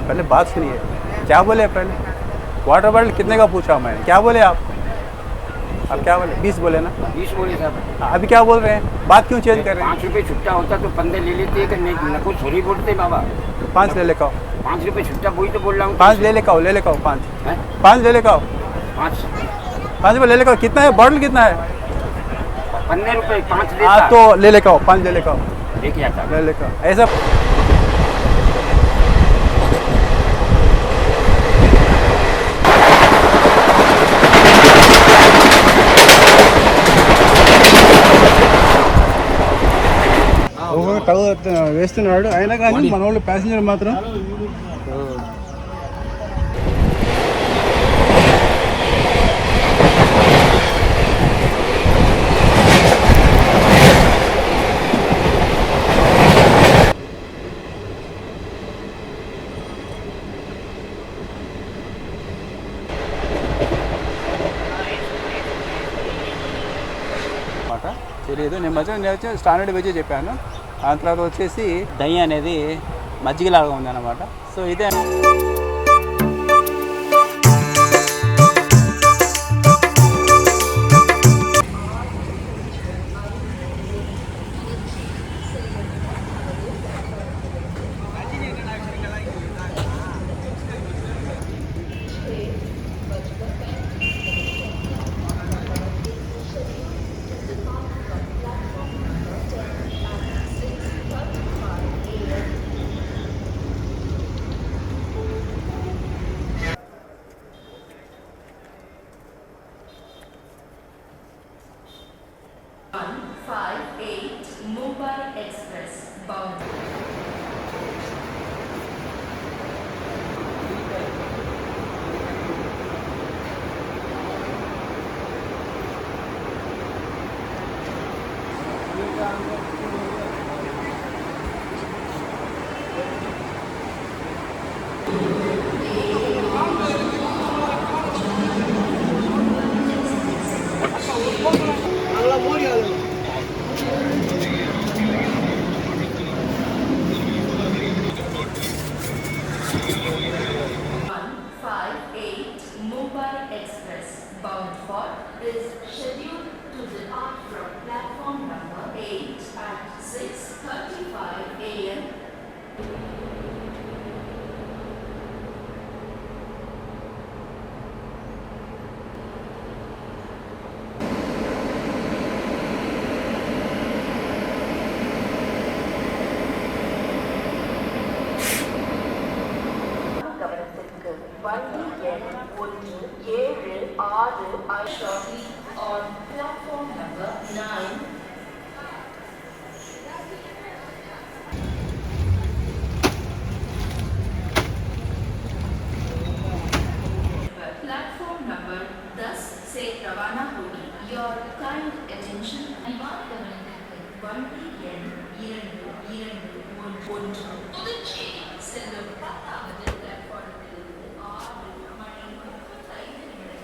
पहले बात सुनिए, क्या बोले पहले? वाटर बॉटल कितने का पूछा मैंने, क्या बोले आप क्या बोले? 20 बोले ना? 20 बोले साहब। अभी क्या बोल रहे हैं? बात क्यों चेंज कर रहे हैं? 5 रुपये छुट्टा होता तो 15 ले लेते कि नहीं, नको सॉरी बोलते बाबा। 5 ले लेकर आओ। 5 रुपये छुट्टा, वही तो बोल रहा हूँ। 5 ले लेकर आओ, ले लेकर आओ 5 ले लेकर आओ। 5 रुपये ले लेकर आओ। कितना है बॉटल, कितना है? 15 रुपये 5 लेता। हाँ तो ले लेकर आओ, 5 ले लेकर आओ। लेके आता ले लेकर आओ ऐसा। వేస్తున్నాడు అయినా కానీ మన వాళ్ళు ప్యాసింజర్ మాత్రం తెలియదు. నేను స్టాండర్డ్ వెజ్ చెప్పాను. ఆ తర్వాత వచ్చేసి దహి అనేది మజ్జిగలాగా ఉందన్నమాట. సో ఇదే Mumbai Express bound. Mumbai Express bound for is scheduled to depart from platform number 8 at 6:35 a.m. Shortly on platform number 9. Platform number 10 से रवाना होगी. Your kind attention. புதுச்சேரி செல்லும் 10வது பிளாட்ஃபார்மில் இருந்து 6 மணி 35 நிமிடம்.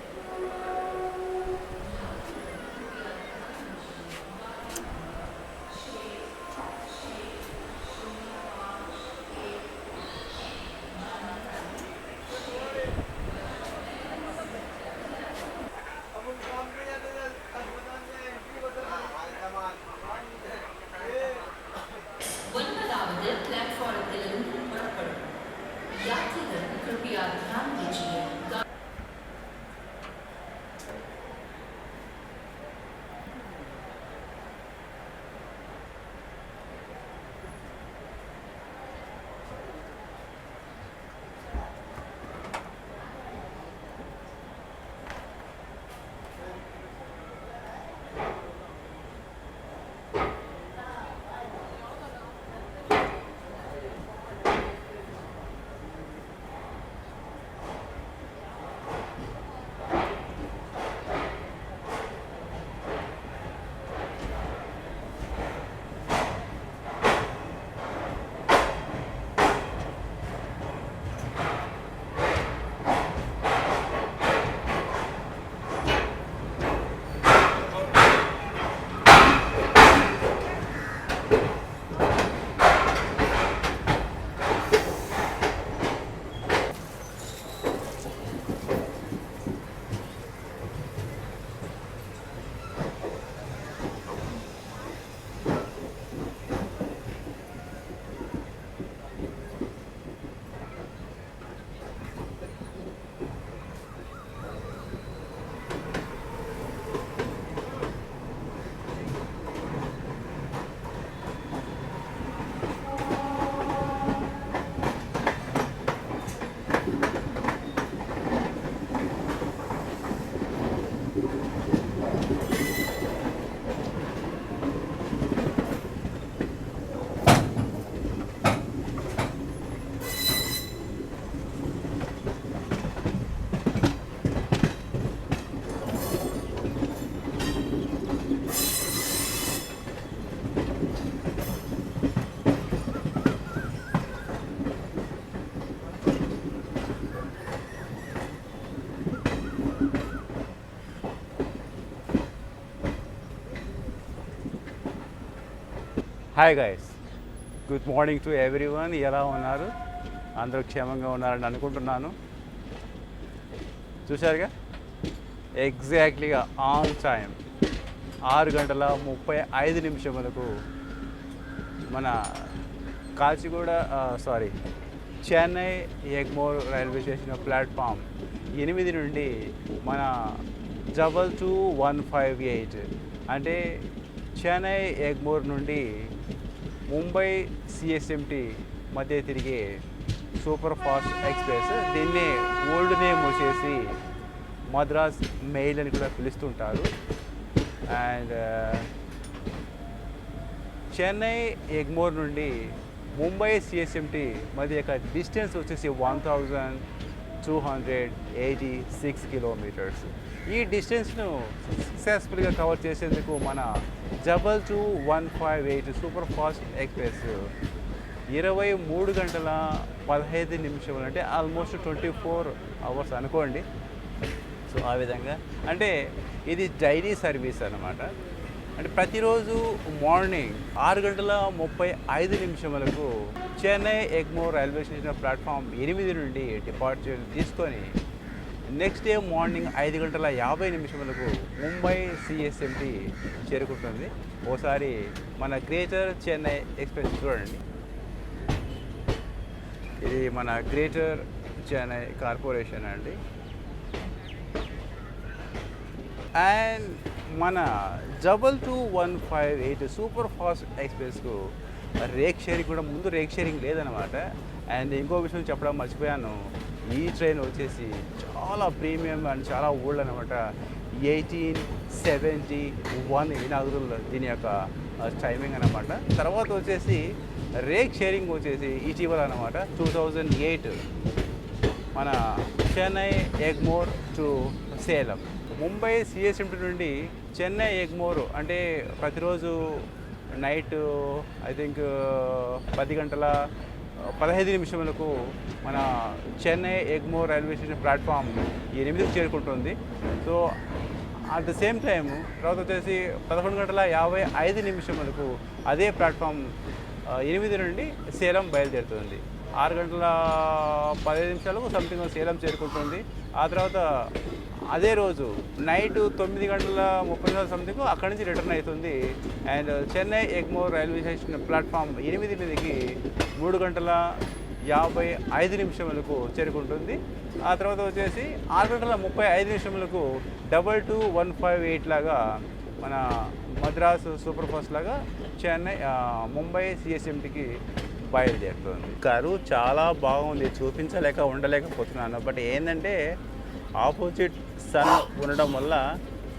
Hi guys, good morning to everyone. ఎలా ఉన్నారు? అందరూ క్షేమంగా ఉన్నారని అనుకుంటున్నాను. చూశారుగా, ఎగ్జాక్ట్లీగా ఆన్ టైం 6:35 మన Kacheguda Chennai Egmore railway station platform 8 నుండి మన 22158 అంటే చెన్నై ఎగ్మోర్ నుండి ముంబై సిఎస్ఎంటి మధ్య తిరిగే సూపర్ ఫాస్ట్ ఎక్స్ప్రెస్, దీన్నే ఓల్డ్ నేమ్ వచ్చేసి మద్రాస్ మెయిల్ అని కూడా పిలుస్తుంటారు. అండ్ చెన్నై ఎగ్మోర్ నుండి ముంబై సిఎస్ఎంటి మధ్య యొక్క డిస్టెన్స్ వచ్చేసి 1286 కిలోమీటర్స్. ఈ డిస్టెన్స్ను సక్సెస్ఫుల్గా కవర్ చేసేందుకు మన 22158 సూపర్ ఫాస్ట్ ఎక్స్ప్రెస్ 23 గంటల 15 నిమిషాలు, అంటే ఆల్మోస్ట్ 24 అవర్స్ అనుకోండి. సో ఆ విధంగా అంటే ఇది డైలీ సర్వీస్ అన్నమాట. అంటే ప్రతిరోజు morning 6:35 Chennai Egmore railway station platform 8 నుండి డిపార్చర్ తీసుకొని నెక్స్ట్ డే మార్నింగ్ 5:50 ముంబై సిఎస్ఎంటి చేరుకుంటుంది. ఓసారి మన గ్రేటర్ చెన్నై ఎక్స్ప్రెస్ చూడండి. ఇది మన గ్రేటర్ చెన్నై కార్పొరేషన్ అండి. అండ్ మన 22158 సూపర్ ఫాస్ట్ ఎక్స్ప్రెస్కు రేక్ షేరింగ్ కూడా, ముందు రేక్ షేరింగ్ లేదనమాట. అండ్ ఇంకో విషయం చెప్పడం మర్చిపోయాను, ఈ ట్రైన్ వచ్చేసి చాలా ప్రీమియం అండ్ చాలా ఓల్డ్ అనమాట. 1871 ఇనాగురల్ దీని యొక్క టైమింగ్ అనమాట. తర్వాత వచ్చేసి రేక్ షేరింగ్ వచ్చేసి ఇటీవల అనమాట 2008 మన చెన్నై ఎగ్మోర్ టు సేలం. ముంబై సిఎస్ఎంటి నుండి చెన్నై ఎగ్మోర్ అంటే ప్రతిరోజు నైట్ ఐ థింక్ 10:15 మన Chennai Egmore railway station platform 8 చేరుకుంటుంది. So at the same time తర్వాత వచ్చేసి 11:55 అదే ప్లాట్ఫామ్ 8 నుండి సేలం బయలుదేరుతుంది. 6:15 సంథింగ్ సేలం చేరుకుంటుంది. ఆ తర్వాత అదే రోజు నైట్ 9:30 సంథింగ్ అక్కడి నుంచి రిటర్న్ అవుతుంది. And Chennai Egmore railway station platform 8 మీదకి 3:55 చేరుకుంటుంది. ఆ తర్వాత వచ్చేసి 6:35 22158 లాగా మన మద్రాసు సూపర్ ఫాస్ట్ లాగా చెన్నై ముంబై సిఎస్ఎంటికి బయలుదేరుతుంది. కారు చాలా బాగుంది, చూపించలేక ఉండలేకపోతున్నాను. బట్ ఏంటంటే ఆపోజిట్ సన్ ఉండడం వల్ల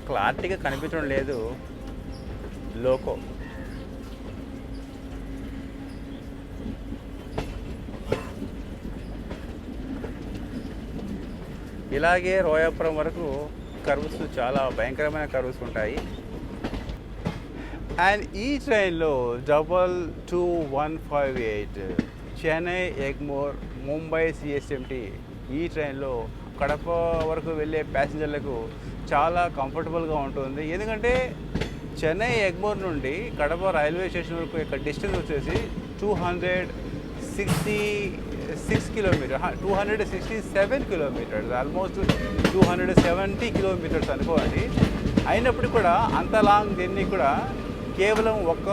క్లారిటీగా కనిపించడం లేదు లోకో. ఇలాగే రోయాపురం వరకు కర్వ్స్, చాలా భయంకరమైన కర్వ్స్ ఉంటాయి. అండ్ ఈ ట్రైన్లో 22158 చెన్నై ఎగ్మోర్ ముంబై సిఎస్ఎంటి ఈ ట్రైన్లో కడప వరకు వెళ్ళే ప్యాసింజర్లకు చాలా కంఫర్టబుల్గా ఉంటుంది. ఎందుకంటే చెన్నై ఎగ్మోర్ నుండి కడప రైల్వే స్టేషన్ వరకు యొక్క డిస్టెన్స్ వచ్చేసి 267 కిలోమీటర్స్, ఆల్మోస్ట్ 270 కిలోమీటర్స్ అనుకోండి. అయినప్పుడు కూడా అంత లాంగ్ జర్నీ కూడా కేవలం ఒక్క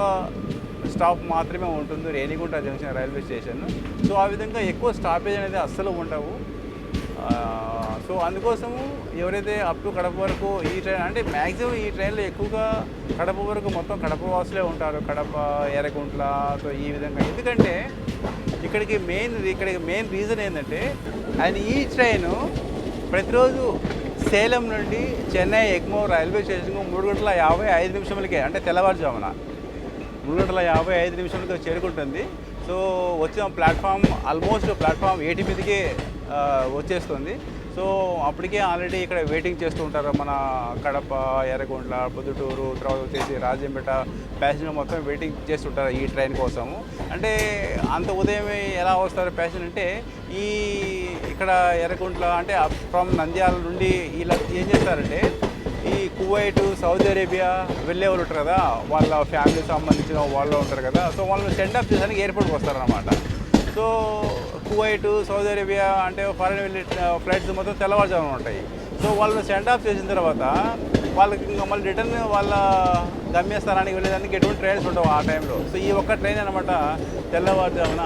స్టాప్ మాత్రమే ఉంటుంది, Renigunta junction railway station. So ఆ విధంగా ఎక్కువ స్టాపేజ్ అనేది అస్సలు ఉండవు. సో అందుకోసము ఎవరైతే అప్ టు కడప వరకు ఈ ట్రైన్, అంటే మ్యాక్సిమం ఈ ట్రైన్లో ఎక్కువగా కడప వరకు మొత్తం కడప వాసులే ఉంటారు, కడప, ఎర్రగుంట్ల. సో ఈ విధంగా, ఎందుకంటే ఇక్కడికి మెయిన్ రీజన్ ఏంటంటే, అండ్ ఈ ట్రైను ప్రతిరోజు సేలం నుండి చెన్నై ఎగ్మోర్ రైల్వే స్టేషన్కు 3:55 అంటే తెల్లవారుజామున 3:55 చేరుకుంటుంది. సో వచ్చిన ప్లాట్ఫామ్ ఆల్మోస్ట్ ప్లాట్ఫామ్ 8 మీదకే వచ్చేస్తుంది. సో అప్పటికే ఆల్రెడీ ఇక్కడ వెయిటింగ్ చేస్తూ ఉంటారు మన కడప, ఎర్రగొండ్ల, పొద్దుటూరు, తర్వాత వచ్చేసి రాజంపేట ప్యాసింజర్ మొత్తం వెయిటింగ్ చేస్తుంటారు ఈ ట్రైన్ కోసము. అంటే అంత ఉదయమే ఎలా వస్తారు ప్యాసింజర్ అంటే, ఇక్కడ ఎర్రగొండ్ల అంటే ఫ్రమ్ నంద్యాల నుండి ఇలా ఏం చేస్తారంటే ఈ కువైట్, సౌదీ అరేబియా వెళ్ళే వాళ్ళు ఉంటారు కదా, వాళ్ళ ఫ్యామిలీకి సంబంధించిన వాళ్ళు ఉంటారు కదా, సో వాళ్ళు సెండ్ ఆఫ్ చేయడానికి ఎయిర్పోర్ట్కి వస్తారనమాట. సో కువైట్, సౌదీ అరేబియా అంటే ఫారెన్ వెళ్ళే ఫ్లైట్స్ మొత్తం తెల్లవారుజామున ఉంటాయి. సో వాళ్ళు సెండ్ ఆఫ్ చేసిన తర్వాత వాళ్ళకి ఇంకా మళ్ళీ రిటర్న్ వాళ్ళ గమ్యస్థానానికి వెళ్ళేదానికి ఎటువంటి ట్రైన్స్ ఉండవు ఆ టైంలో. సో ఈ ఒక్క ట్రైన్ అనమాట తెల్లవారుజామున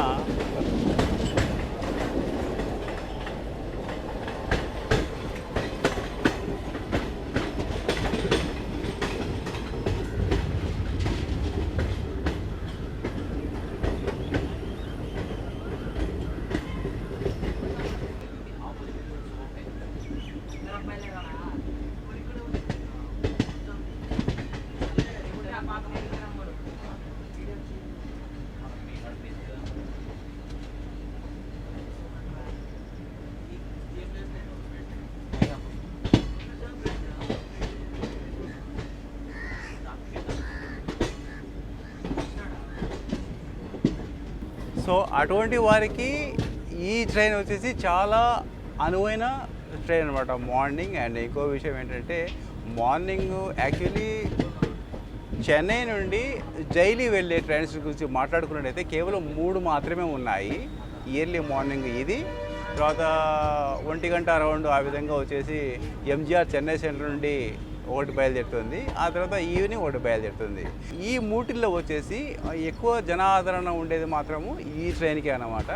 సో అటువంటి వారికి ఈ ట్రైన్ వచ్చేసి చాలా అనువైన ట్రైన్ అనమాట మార్నింగ్. అండ్ ఇంకో విషయం ఏంటంటే మార్నింగ్ యాక్చువల్లీ చెన్నై నుండి జైలి వెళ్ళే ట్రైన్స్ గురించి మాట్లాడుకున్నట్టయితే కేవలం 3 మాత్రమే ఉన్నాయి. ఇయర్లీ మార్నింగ్ ఇది, తర్వాత 1 గంట అరౌండ్ ఆ విధంగా వచ్చేసి ఎంజీఆర్ చెన్నై సెంటర్ నుండి ఒకటి బయలుదేరుతుంది, ఆ తర్వాత ఈవినింగ్ ఒకటి బయలుదేరుతుంది. ఈ మూటిల్లో వచ్చేసి ఎక్కువ జనాదరణ ఉండేది మాత్రము ఈ ట్రైన్కే అన్నమాట,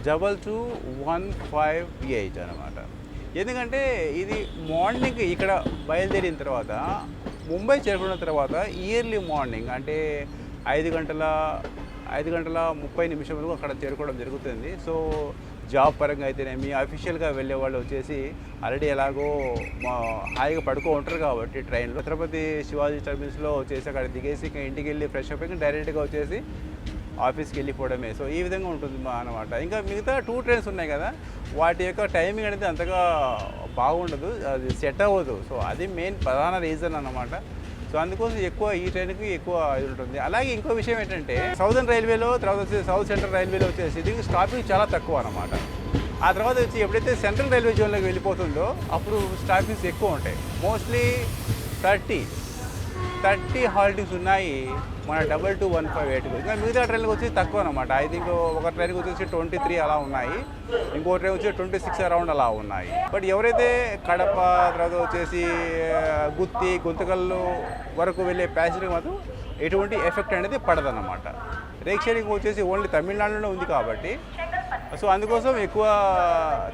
22158 అనమాట. ఎందుకంటే ఇది మార్నింగ్ ఇక్కడ బయలుదేరిన తర్వాత ముంబై చేరుకున్న తర్వాత ఇయర్లీ మార్నింగ్ అంటే 5 గంటల 30 నిమిషాలకు అక్కడ చేరుకోవడం జరుగుతుంది. సో జాబ్ పరంగా అయితేనేమి అఫీషియల్గా వెళ్ళే వాళ్ళు వచ్చేసి ఆల్రెడీ ఎలాగో హాయిగా పడుకో ఉంటారు కాబట్టి ట్రైన్లో ఛత్రపతి శివాజీ టర్మినస్లో వచ్చేసి అక్కడ దిగేసి ఇంకా ఇంటికి వెళ్ళి ఫ్రెష్ అప్ అయ్యి డైరెక్ట్గా వచ్చేసి ఆఫీస్కి వెళ్ళిపోవడమే. సో ఈ విధంగా ఉంటుంది అన్నమాట. ఇంకా మిగతా 2 ట్రైన్స్ ఉన్నాయి కదా, వాటి యొక్క టైమింగ్ అనేది అంతగా బాగుండదు, అది సెట్ అవ్వదు. సో అది మెయిన్ ప్రధాన రీజన్ అన్నమాట. సో అందుకోసం ఎక్కువ ఈ ట్రైన్కి ఎక్కువ ఇది ఉంటుంది. అలాగే ఇంకో విషయం ఏంటంటే సౌదర్న్ రైల్వేలో, తర్వాత వచ్చేసి సౌత్ సెంట్రల్ రైల్వేలో వచ్చేసి దీనికి స్టాపింగ్ చాలా తక్కువ అన్నమాట. ఆ తర్వాత వచ్చి ఎప్పుడైతే సెంట్రల్ రైల్వే జోన్లోకి వెళ్ళిపోతుందో అప్పుడు స్టాపింగ్స్ ఎక్కువ ఉంటాయి. మోస్ట్లీ 30 హాల్టింగ్స్ ఉన్నాయి మన 22158. ఇంకా మిగతా ట్రైన్కి వచ్చి తక్కువ అనమాట. ఐ థింక్ ఒక ట్రైన్కి వచ్చేసి 23 అలా ఉన్నాయి, ఇంకో ట్రైన్ వచ్చి 26 అరౌండ్ అలా ఉన్నాయి. బట్ ఎవరైతే కడప, తర్వాత వచ్చేసి గుత్తి, గుంతకల్లు వరకు వెళ్ళే ప్యాసింజర్కి మాత్రం ఎటువంటి ఎఫెక్ట్ అనేది పడదన్నమాట. రేక్ షేరింగ్ వచ్చేసి ఓన్లీ తమిళనాడులోనే ఉంది కాబట్టి సో అందుకోసం ఎక్కువ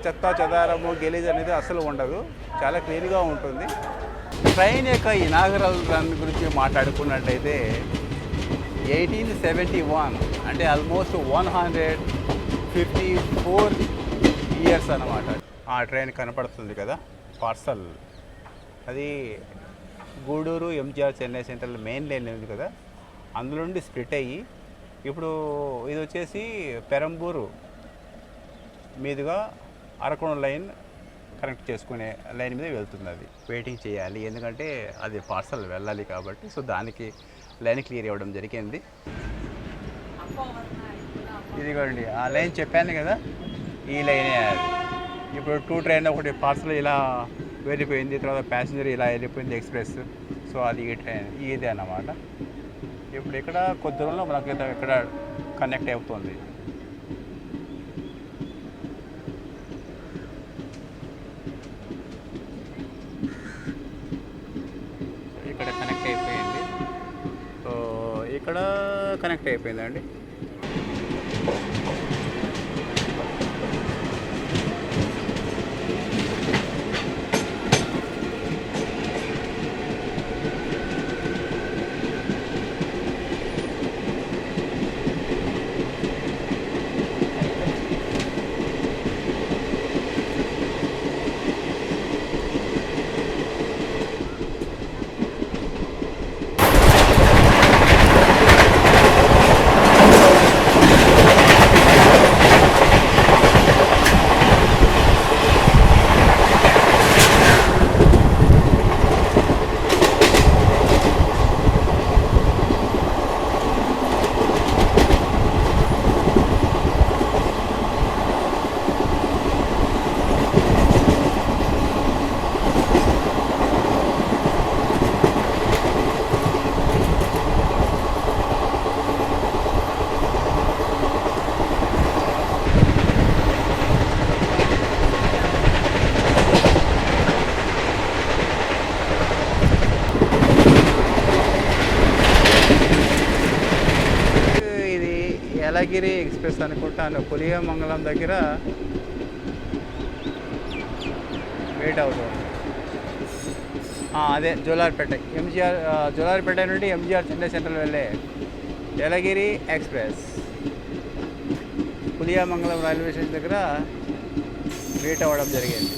చెత్త చెదారము గెలీజ్ అనేది అస్సలు ఉండదు, చాలా క్లీన్గా ఉంటుంది. ట్రైన్ యొక్క ఇనాగరల్ రన్ గురించి మాట్లాడుకున్నట్టయితే 1871 అంటే ఆల్మోస్ట్ 154 ఇయర్స్ అన్నమాట. ఆ ట్రైన్ కనపడుతుంది కదా పార్సల్, అది Gudur MGR Chennai central main line ఉంది కదా, అందులో నుండి స్ప్లిట్ అయ్యి ఇప్పుడు ఇది వచ్చేసి పెరంబూరు మీదుగా అరకోణ లైన్ కనెక్ట్ చేసుకునే లైన్ మీద వెళ్తుంది. అది వెయిటింగ్ చేయాలి ఎందుకంటే అది పార్సల్ వెళ్ళాలి కాబట్టి. సో దానికి లైన్ క్లియర్ ఇవ్వడం జరిగింది. ఇదిగోండి ఆ లైన్ చెప్పాను కదా, ఈ లైనే అది. ఇప్పుడు 2 ట్రైన్, ఒకటి పార్సల్ ఇలా వెళ్ళిపోయింది, తర్వాత ప్యాసింజర్ ఇలా వెళ్ళిపోయింది ఎక్స్ప్రెస్. సో అది ఈ ట్రైన్ ఇదే అన్నమాట. ఇప్పుడు ఇక్కడ కొద్ది దూరంలో మనకి ఇక్కడ కనెక్ట్ అవుతుంది. ఇక్కడ కనెక్ట్ అయిపోయింది. సో ఇక్కడ కనెక్ట్ అయిపోయిందండి. చలగిరి ఎక్స్ప్రెస్ అనుకుంటాను పులియమంగళం దగ్గర వెయిట్ అవుతుంది. అదే జోలార్పేట జోలార్పేట నుండి ఎంజీఆర్ చెన్నై సెంట్రల్ వెళ్ళే చలగిరి ఎక్స్ప్రెస్ పులియమంగళం రైల్వే స్టేషన్ దగ్గర వెయిట్ అవ్వడం జరిగింది.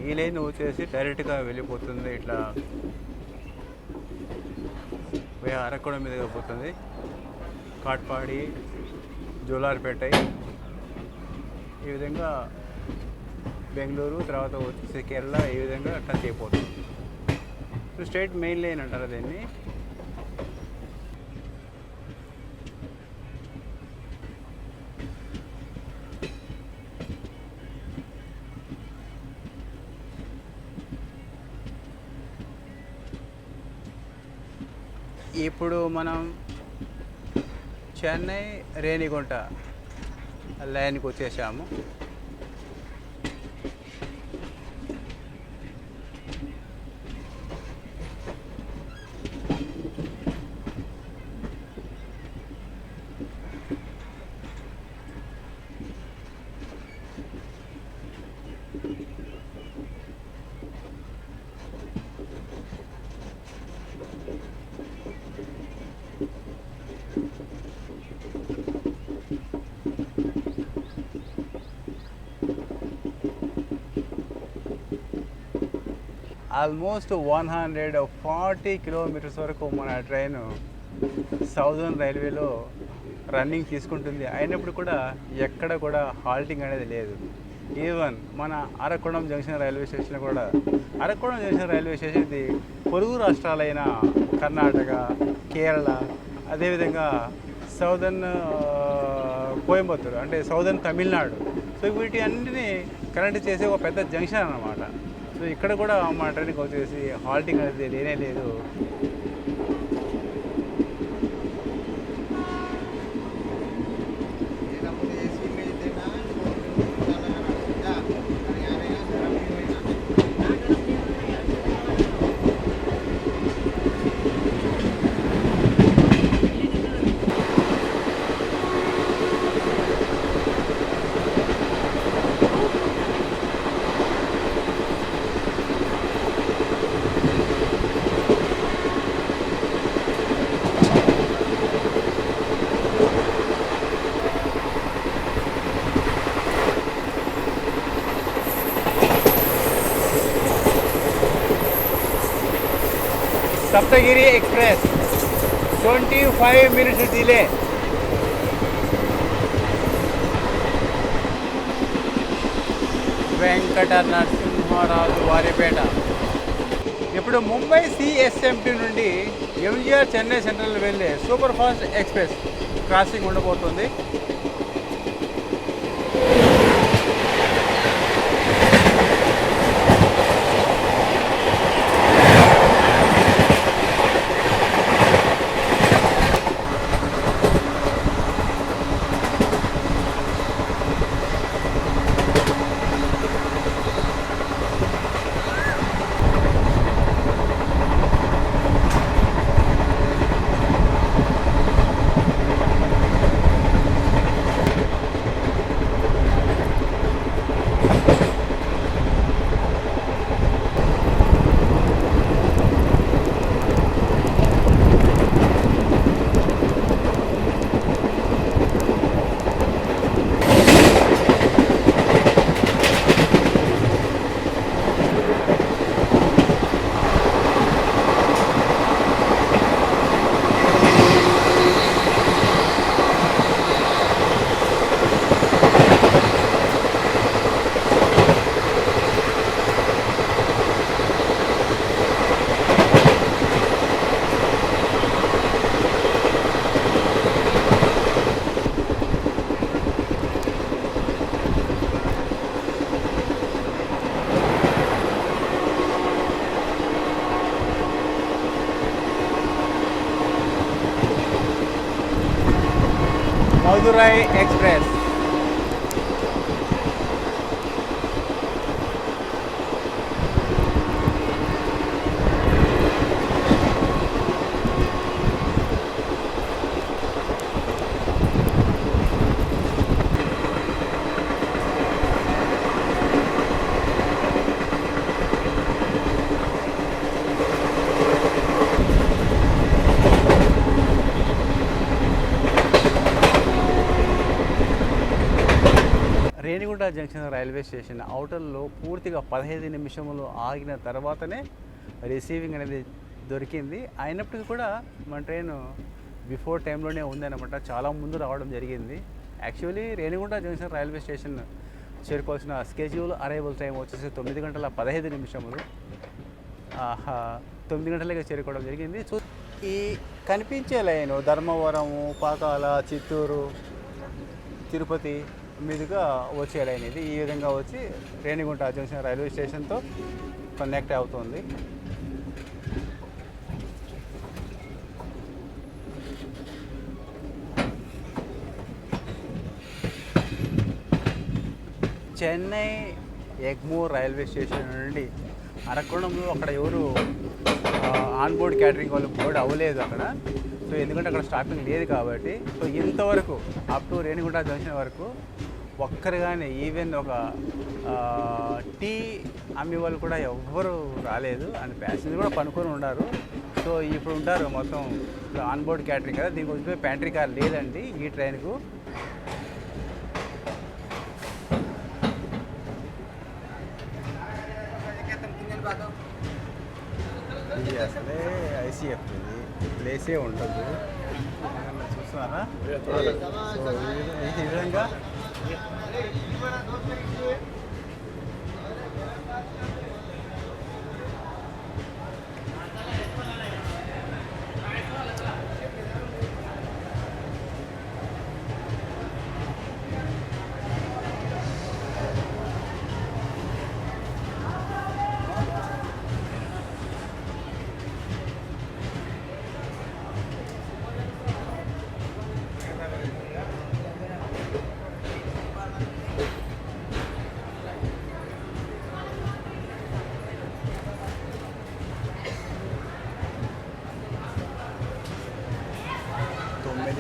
ఈ లైన్ వచ్చేసి డైరెక్ట్గా వెళ్ళిపోతుంది, ఇట్లా అరకోణం మీదుగా పోతుంది. కాట్పాడి, జోలార్పేట, ఈ విధంగా బెంగళూరు, తర్వాత వచ్చేసి కేరళ, ఈ విధంగా టచ్ అయిపోతుంది. స్ట్రైట్ మెయిన్ లైన్ అంటారు దీన్ని. ఇప్పుడు మనం చెన్నై రేణిగుంట లైన్కి వచ్చేసాము. ఆల్మోస్ట్ 140 కిలోమీటర్స్ వరకు మన ట్రైన్ సౌదర్న్ రైల్వేలో రన్నింగ్ తీసుకుంటుంది. అయినప్పుడు కూడా ఎక్కడ కూడా హాల్టింగ్ అనేది లేదు. ఈవెన్ మన అరకోణం జంక్షన్ రైల్వే స్టేషన్ కూడా, అరకోణం జంక్షన్ రైల్వే స్టేషన్ ఇది పొరుగు రాష్ట్రాలైన కర్ణాటక, కేరళ, అదేవిధంగా సౌదర్న్ కోయంబత్తూరు అంటే సౌదర్న్ తమిళనాడు, సో వీటి అన్నిటినీ కనెక్ట్ చేసే ఒక పెద్ద జంక్షన్ అన్నమాట. సో ఇక్కడ కూడా మా ట్రైన్కి వచ్చేసి హాల్టింగ్ అనేది లేనే లేదు. Saptagiri express 25 minutes delay. Venkata Narasimharaju Varipeta. ఇప్పుడు ముంబై సిఎస్ఎంటీ నుండి ఎంజీఆర్ చెన్నై సెంట్రల్ వెళ్ళే సూపర్ ఫాస్ట్ ఎక్స్ప్రెస్ క్రాసింగ్ ఉండబోతుంది. Madurai express. Renigunta junction railway station అవుటర్లో పూర్తిగా 15 నిమిషములు ఆగిన తర్వాతనే రిసీవింగ్ అనేది దొరికింది. అయినప్పటికీ కూడా మన ట్రైన్ బిఫోర్ టైంలోనే ఉందన్నమాట, చాలా ముందు రావడం జరిగింది. Actually Renigunta junction railway station చేరుకోవాల్సిన స్కెడ్యూల్ అరైవల్ టైం వచ్చేసి 9 గంటల 15 నిమిషములు. 9 గంటలకే చేరుకోవడం జరిగింది. సో ఈ కనిపించే లైన్ ధర్మవరము, పాకాల, చిత్తూరు, తిరుపతి మీదుగా వచ్చే లైన్ ఇది. ఈ విధంగా వచ్చి రేణిగుంట జంక్షన్ రైల్వే స్టేషన్తో కనెక్ట్ అవుతుంది. చెన్నై ఎగ్మోర్ రైల్వే స్టేషన్ నుండి అరకోణంలో అక్కడ ఎవరు ఆన్బోర్డ్ క్యాటరింగ్ వాళ్ళు బోర్డు అవ్వలేదు అక్కడ. సో ఎందుకంటే అక్కడ స్టాపింగ్ లేదు కాబట్టి. సో ఇంతవరకు అప్ టు రేణిగుంట జంక్షన్ వరకు ఒక్కరు కానీ ఈవెన్ ఒక టీ అమ్మే వాళ్ళు కూడా ఎవ్వరు రాలేదు. అండ్ ప్యాసింజర్ కూడా పనుకొని ఉన్నారు. సో ఇప్పుడు ఉంటారు మొత్తం ఆన్బోర్డ్ క్యాటరింగ్ కదా, దీనికి వచ్చి ప్యాంట్రీ కార్ లేదండి ఈ ట్రైన్కు. ఇది అసలే ఐసీఎఫ్, ఇది ప్లేసే ఉండదు. చూస్తున్నారా? సో ఈ విధంగా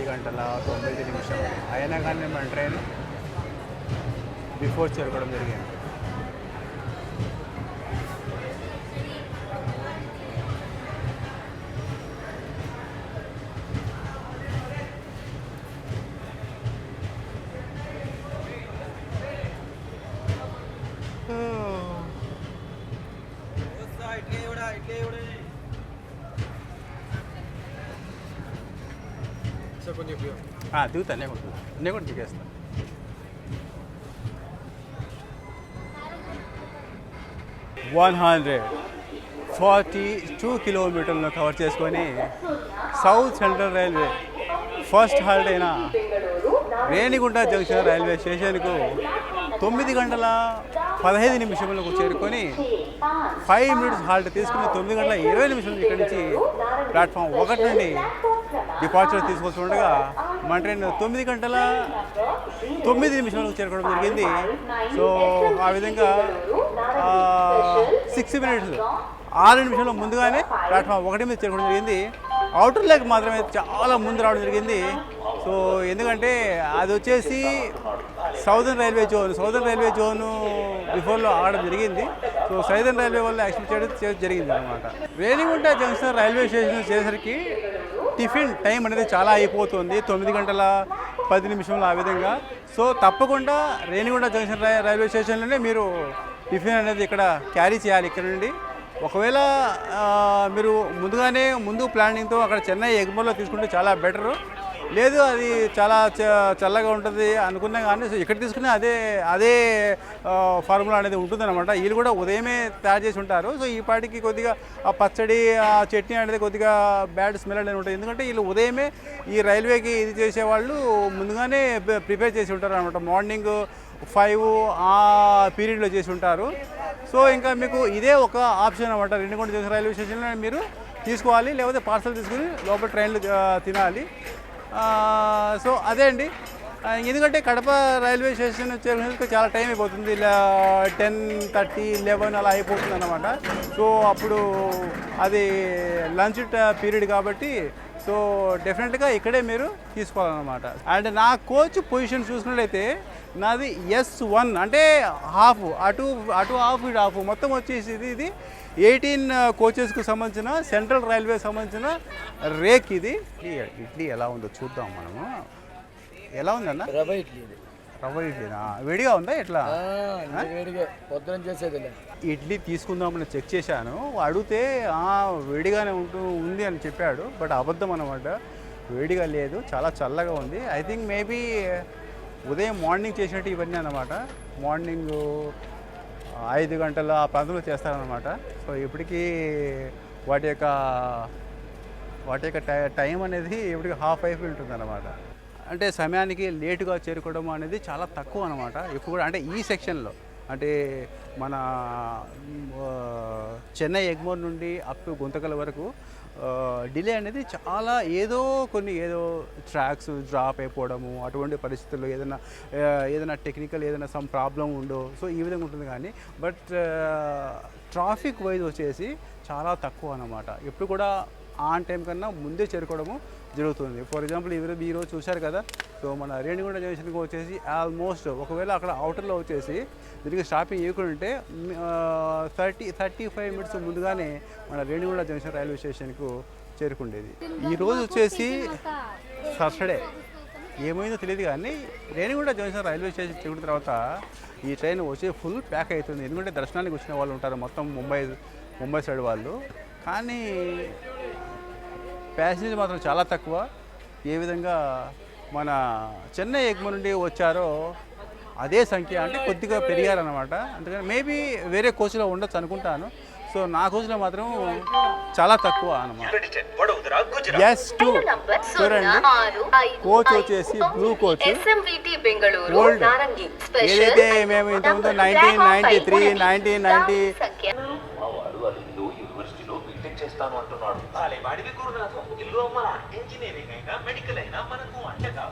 గంటల 9 నిమిషాలు అయినా కానీ మన ట్రైన్ బిఫోర్ చేరుకోవడం జరిగింది. దిగుతా నేను కూడా దిగేస్తా. $142 కిలోమీటర్లను కవర్ చేసుకొని south central railway first halt అయిన రేణిగుంట జంక్షన్ రైల్వే స్టేషన్కు 9 గంటల 15 నిమిషములకు చేరుకొని 5 మినిట్స్ హాల్ట్ తీసుకుని 9 గంటల 20 నిమిషాలు ఇక్కడి నుంచి ప్లాట్ఫామ్ 1 నుండి డిపార్చర్ తీసుకొచ్చి ఉండగా మన ట్రైన్ 9 గంటల 9 నిమిషాలకు చేరుకోవడం జరిగింది. సో ఆ విధంగా 6 మినిట్స్ 6 నిమిషాలు ముందుగానే ప్లాట్ఫామ్ 1 మీద చేరుకోవడం జరిగింది. అవుటర్ లెగ్ మాత్రమే చాలా ముందు రావడం జరిగింది. సో ఎందుకంటే అది వచ్చేసి సౌదర్న్ రైల్వే జోను బిఫోర్లో ఆడడం జరిగింది. సో సౌదర్న్ రైల్వే వల్ల యాక్షన్ చేయడం జరిగింది అనమాట. రేణిగుంట జంక్షన్ రైల్వే స్టేషన్ వచ్చేసరికి టిఫిన్ టైం అనేది చాలా అయిపోతుంది, 9 గంటల 10 నిమిషంలో ఆ విధంగా. సో తప్పకుండా రేణిగుంట జంక్షన్ రైల్వే స్టేషన్లోనే మీరు టిఫిన్ అనేది ఇక్కడ క్యారీ చేయాలి ఇక్కడ నుండి. ఒకవేళ మీరు ముందు ప్లానింగ్తో అక్కడ చెన్నై ఎగ్మోర్లో తీసుకుంటే చాలా బెటరు. లేదు అది చాలా చల్లగా ఉంటుంది అనుకున్నా కానీ సో ఇక్కడ తీసుకునే అదే ఫార్ములా అనేది ఉంటుందన్నమాట. వీళ్ళు కూడా ఉదయమే తయారు చేసి ఉంటారు. సో ఈ పాటికి కొద్దిగా ఆ పచ్చడి ఆ చట్నీ అనేది కొద్దిగా బ్యాడ్ స్మెల్ అనేది ఉంటుంది. ఎందుకంటే వీళ్ళు ఉదయమే ఈ రైల్వేకి ఇది చేసేవాళ్ళు ముందుగానే ప్రిపేర్ చేసి ఉంటారు అనమాట. మార్నింగ్ 5 ఆ పీరియడ్లో చేసి ఉంటారు. సో ఇంకా మీకు ఇదే ఒక ఆప్షన్ అనమాట. రేణిగుంట జంక్షన్ రైల్వే స్టేషన్లో మీరు తీసుకోవాలి, లేకపోతే పార్సల్ తీసుకుని లోపల ట్రైన్లు తినాలి. సో అదే అండి, ఎందుకంటే కడప రైల్వే స్టేషన్ చేరుకునేందుకు చాలా టైం అయిపోతుంది, ఇలా 10:30, 11 అలా అయిపోతుంది అన్నమాట. సో అప్పుడు అది లంచ్ పీరియడ్ కాబట్టి సో డెఫినెట్గా ఇక్కడే మీరు తీసుకోవాలన్నమాట. అండ్ నా కోచ్ పొజిషన్ చూసుకున్నట్లయితే నాది S1, అంటే హాఫ్, అటు హాఫ్ ఇటు హాఫ్, మొత్తం వచ్చేసి ఇది 18 కోచెస్కు సంబంధించిన సెంట్రల్ రైల్వే సంబంధించిన రేక్ ఇది. ఇడ్లీ ఎలా ఉందో చూద్దాం మనము. ఎలా ఉందన్న? రవ్వ ఇడ్లీ ఇది. రవ్వ ఇడ్లీనా? వేడిగా ఉందా ఎట్లా? వేడిగా పొద్దున చేసేది. ఇడ్లీ తీసుకుందామని చెక్ చేశాను, అడిగితే వేడిగానే ఉంది అని చెప్పాడు. బట్ అబద్ధం అనమాట, వేడిగా లేదు, చాలా చల్లగా ఉంది. ఐ థింక్ మేబీ ఉదయం మార్నింగ్ చేసినట్టు ఇవన్నీ అన్నమాట. మార్నింగ్ 5 గంటల ఆ ప్రాంతంలో చేస్తారనమాట. సో ఇప్పటికీ వాటి యొక్క టైం అనేది ఇప్పటికి హాఫ్ అయిపోయి ఉంటుంది అన్నమాట. అంటే సమయానికి లేటుగా చేరుకోవడం అనేది చాలా తక్కువ అనమాట. ఎక్కువ కూడా అంటే ఈ సెక్షన్లో, అంటే మన చెన్నై ఎగ్మోర్ నుండి అప్ టు గుంతకల్ వరకు డిలే అనేది చాలా ఏదో ట్రాక్స్ డ్రాప్ అయిపోవడము, అటువంటి పరిస్థితుల్లో ఏదైనా టెక్నికల్ ఏదైనా సమ్ ప్రాబ్లం ఉండో, సో ఈ విధంగా ఉంటుంది. కానీ బట్ ట్రాఫిక్ వైజ్ వచ్చేసి చాలా తక్కువ అన్నమాట. ఎప్పుడు కూడా ఆన్ టైం కన్నా ముందే చేరుకోవడము జరుగుతుంది. ఫర్ ఎగ్జాంపుల్ ఈరోజు చూశారు కదా, సో మన రేణిగుంట జంక్షన్కి వచ్చేసి ఆల్మోస్ట్ ఒకవేళ అక్కడ అవుటర్లో వచ్చేసి దీనికి స్టాపింగ్ ఇవ్వకుంటే 35 మినిట్స్ ముందుగానే మన రేణిగుంట జంక్షన్ రైల్వే స్టేషన్కు చేరుకుండేది. ఈరోజు వచ్చేసి సాటర్డే, ఏమైందో తెలియదు కానీ రేణిగుంట జంక్షన్ రైల్వే స్టేషన్ చేరుకున్న తర్వాత ఈ ట్రైన్ వచ్చి ఫుల్ ప్యాక్ అవుతుంది. ఎందుకంటే దర్శనానికి వచ్చిన వాళ్ళు ఉంటారు మొత్తం ముంబై సైడ్ వాళ్ళు, కానీ ప్యాసింజర్ మాత్రం చాలా తక్కువ. ఏ విధంగా మన చెన్నై ఎగ్మోర్ నుండి వచ్చారో అదే సంఖ్య, అంటే కొద్దిగా పెరిగారన్నమాట. అందుకని మేబీ వేరే కోచ్లో ఉండొచ్చు అనుకుంటాను. సో నా కోచ్లో మాత్రం చాలా తక్కువ అన్నమాట. S2 చూడండి, కోచ్ వచ్చేసి బ్లూ కోచ్ ఓల్డ్, ఏదైతే మేము ఇంతకుముందు 1993, 1990 చేస్తాను అంటున్నాడు. వాడివి గురునాథం, ఇల్లు అమ్మ, ఇంజనీరింగ్ అయినా మెడికల్ అయినా మనకు అంటగా.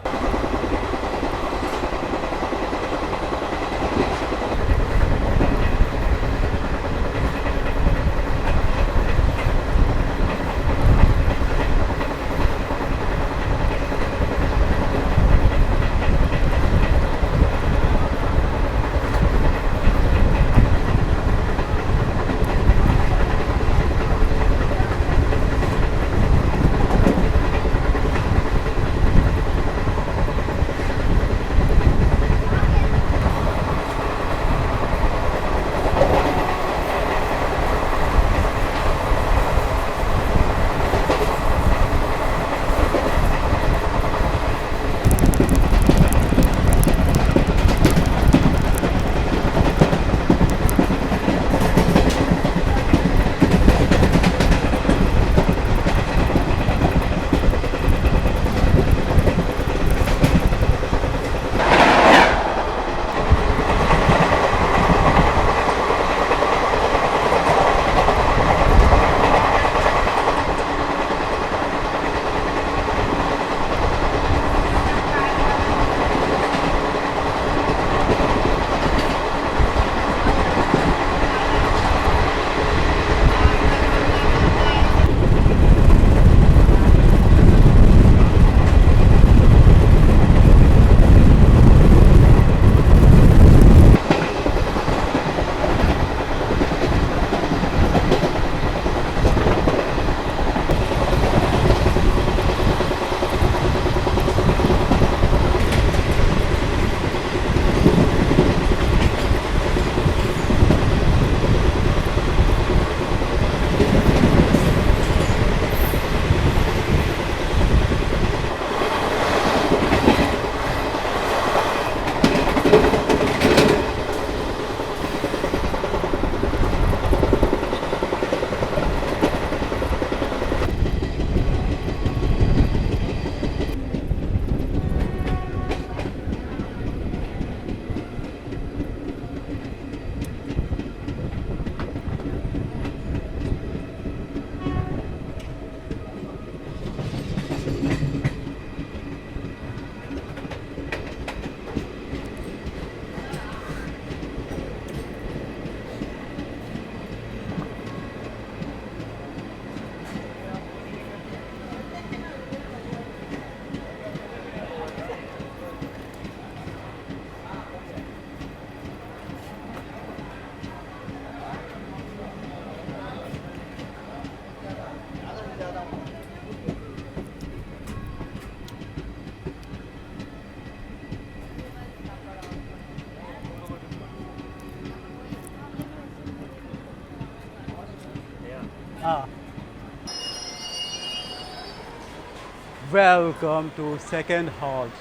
Welcome to second halt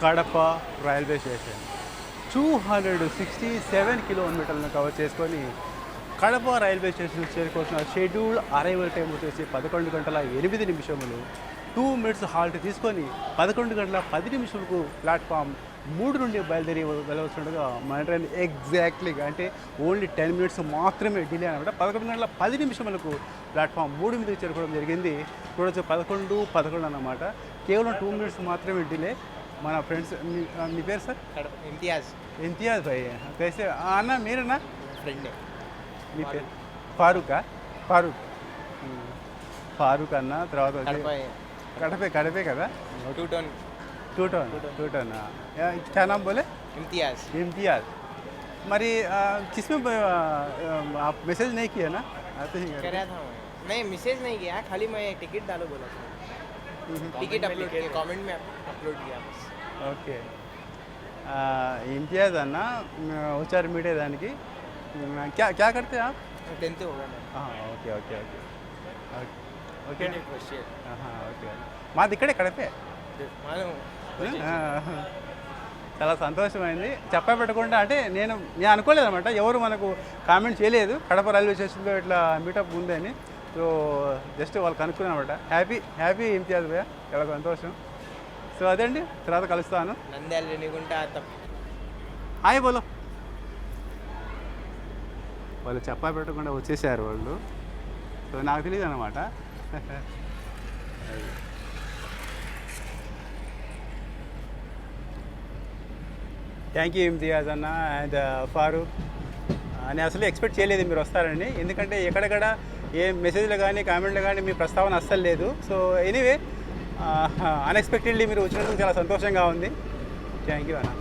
Kadapa railway station. 267 కిలోమీటర్లను కవర్ చేసుకొని కడప రైల్వే స్టేషన్ చేరుకోవాల్సిన షెడ్యూల్ అరైవల్ టైం వచ్చేసి 11 గంటల 8 నిమిషములు. 2 మినిట్స్ హాల్ట్ తీసుకొని 11 గంటల 10 నిమిషాలకు ప్లాట్ఫామ్ 3 నుండి బయలుదేరి వెళ్ళవలసిండగా మన ట్రైన్ ఎగ్జాక్ట్లీగా అంటే ఓన్లీ 10 మినిట్స్ మాత్రమే డిలే అనమాట. 11 గంటల 10 నిమిషములకు ప్లాట్ఫామ్ 3 మీదకి చేరుకోవడం జరిగింది. చూడొచ్చు 11 అన్నమాట. కేవలం 2 మినిట్స్ మాత్రమే డిలే. మన ఫ్రెండ్స్ మీ పేరు సార్? ఇంతియాజ్ భాయ్. కైసే అన్న మీరన్నా? ఫ్రెండ్. మీ పేరు ఫారూక్ అన్న. తర్వాత కడపే కదా? Two ton. क्या नाम बोले? इम्तियाज. मरी किसमें आप मैसेज नहीं किया ना? आते ही कराया था मैं. नहीं मैसेज नहीं किया, खाली मैं टिकट डालो बोला था. टिकट अपलोड किया, कमेंट में अपलोड किया बस. ఓకే. इम्तियाज అన్న వచ్చారు మీట్ అయ్యేదానికి. क्या करते हैं आप? 10th होगा मैं. ఓకే. ఓకే. మాది ఇక్కడే కడపే. मालूम. చాలా సంతోషమైంది. చెప్పా పెట్టకుండా అంటే నేను అనుకోలేదు అనమాట, ఎవరు మనకు కామెంట్ చేయలేదు కడప రైల్వే స్టేషన్లో ఇట్లా మీటప్ ఉంది అని. సో జస్ట్ వాళ్ళు కనుక్కున్నాను అనమాట. హ్యాపీ ఇంతియాజ్ భయ్య, చాలా సంతోషం. సో అదే అండి, తర్వాత కలుస్తాను. నంద్యాల రేణిగుంట హాయ్ బోలో. వాళ్ళు చెప్పా పెట్టకుండా వచ్చేసారు వాళ్ళు. సో నాకు తెలియదు అనమాట. థ్యాంక్ యూ ఇమ్తియాజ్ అన్న అండ్ ఫారూక్. నేను అసలు ఎక్స్పెక్ట్ చేయలేదు మీరు వస్తారని, ఎందుకంటే ఎక్కడెక్కడ ఏ మెసేజ్లు కానీ కామెంట్లు కానీ మీ ప్రస్తావన అస్సలు లేదు. సో ఎనీవే అన్ఎక్స్పెక్టెడ్లీ మీరు వచ్చినందుకు చాలా సంతోషంగా ఉంది. థ్యాంక్ యూ అన్న.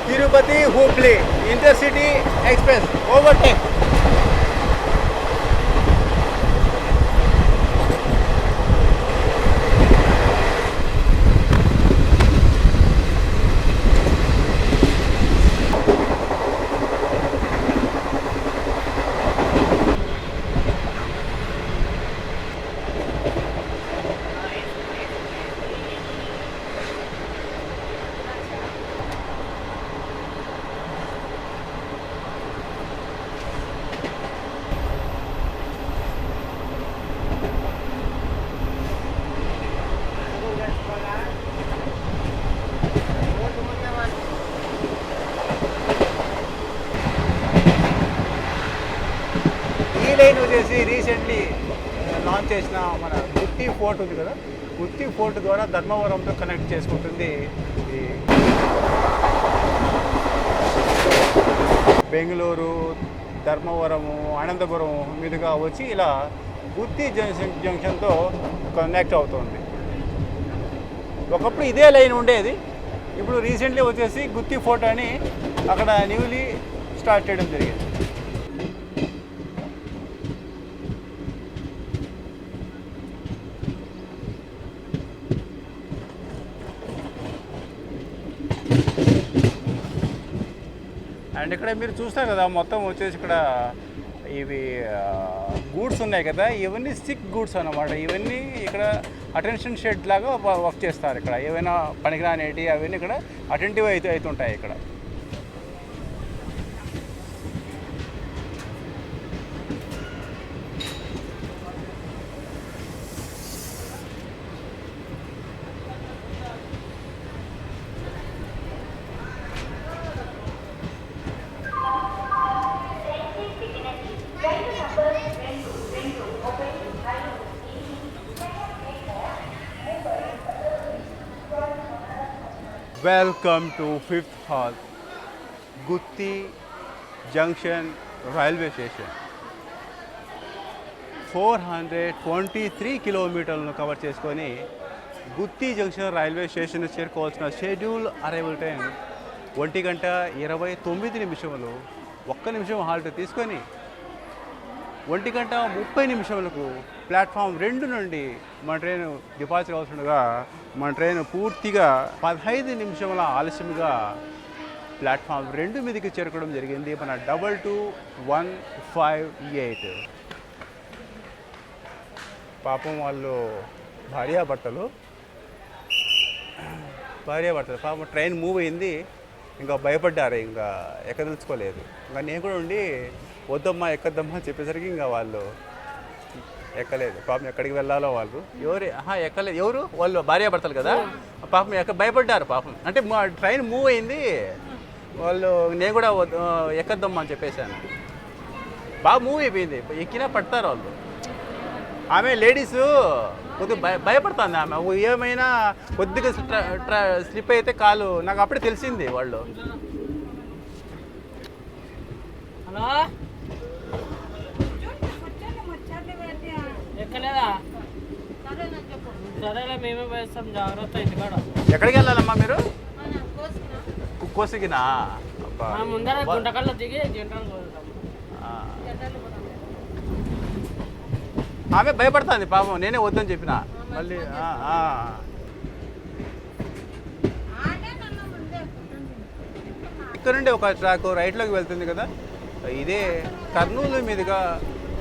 Tirupati Hubli intercity express overtake. Line వచ్చేసి రీసెంట్లీ లాంచ్ చేసిన మన గుత్తి ఫోర్ట్ ఉంది కదా, గుత్తి ఫోర్ట్ ద్వారా ధర్మవరంతో కనెక్ట్ చేసుకుంటుంది. ఈ బెంగళూరు, ధర్మవరము, అనంతపురం మీదుగా వచ్చి ఇలా గుత్తి జంక్షన్తో కనెక్ట్ అవుతుంది. ఒకప్పుడు ఇదే లైన్ ఉండేది, ఇప్పుడు రీసెంట్లీ వచ్చేసి గుత్తి ఫోర్ట్ అని అక్కడ న్యూలీ స్టార్ట్ చేయడం జరిగింది. అండ్ ఇక్కడ మీరు చూస్తారు కదా, మొత్తం వచ్చేసి ఇక్కడ ఇవి గూడ్స్ ఉన్నాయి కదా, ఇవన్నీ సిక్ గూడ్స్ అన్నమాట. ఇవన్నీ ఇక్కడ అటెన్షన్ షెడ్ లాగా వర్క్ చేస్తారు. ఇక్కడ ఏవైనా పనికిరానేటి అవన్నీ ఇక్కడ అటెంటివ్ అవుతుంటాయి ఇక్కడ. Welcome to 5th halt, Gooty junction railway station. 423 కిలోమీటర్లను కవర్ చేసుకొని గుత్తి జంక్షన్ రైల్వే స్టేషన్ చేరుకోవాల్సిన షెడ్యూల్ అరైవల్ టైం 1:29. 1 నిమిషం హాల్ట్ తీసుకొని 1:30 ప్లాట్ఫామ్ 2 నుండి మన ట్రైన్ డిపార్చర్ అవుతుండగా మన ట్రైన్ పూర్తిగా 15 నిమిషాల ఆలస్యంగా ప్లాట్ఫామ్ 2 మీదకి చేరుకోవడం జరిగింది. మన 22158. పాపం వాళ్ళు భార్యాభర్తలు పాపం ట్రైన్ మూవ్ అయింది, ఇంకా భయపడ్డారు, ఇంకా ఎక్కదలుచుకోలేదు. ఇంకా నేను కూడా ఉండి వద్దమ్మా ఎక్కద్దమ్మా అని చెప్పేసరికి ఇంకా వాళ్ళు ఎక్కలేదు. పాపం ఎక్కడికి వెళ్ళాలో వాళ్ళు ఎక్కలేదు. ఎవరు వాళ్ళు భార్యాభర్తలు కదా, పాపం భయపడ్డారు పాపం. అంటే మా ట్రైన్ మూవ్ అయింది, వాళ్ళు నేను కూడా ఎక్కద్దమ్మా అని చెప్పేశాను. బాగా మూవ్ అయిపోయింది, ఎక్కినా పడతారు వాళ్ళు. ఆమె లేడీసు కొద్దిగా భయపడుతుంది. ఆమె ఏమైనా కొద్దిగా స్లిప్ అయితే కాలు, నాకు అప్పుడే తెలిసింది వాళ్ళు. హలో ఎక్కలేదా? సరేలే మేమే వేస్తాం, జాగ్రత్త ఇంటికాడ. ఎక్కడికి వెళ్ళాలమ్మా మీరు? కోసిగినా? ముందర గుంటకల్లో దిగి జనరల్ పోతాం. ఆమె భయపడుతుంది పాపం, నేనే వద్దని చెప్పిన. మళ్ళీ ఇక్కడ నుండి ఒక ట్రాక్ రైట్లోకి వెళ్తుంది కదా, ఇదే కర్నూలు మీదుగా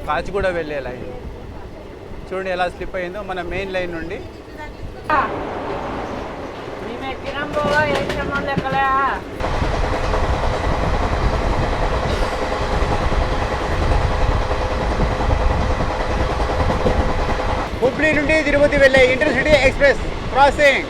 కాచిగూడ వెళ్ళే లైన్. చూడండి ఎలా స్లిప్ అయిందో మన మెయిన్ లైన్ నుండి. మేము ఎక్కినాం బాబా, ఎక్కినాం ఎక్కలే. హుబ్లీ నుండి తిరుపతి వెళ్ళే ఇంటర్సిటీ ఎక్స్ప్రెస్ క్రాసింగ్.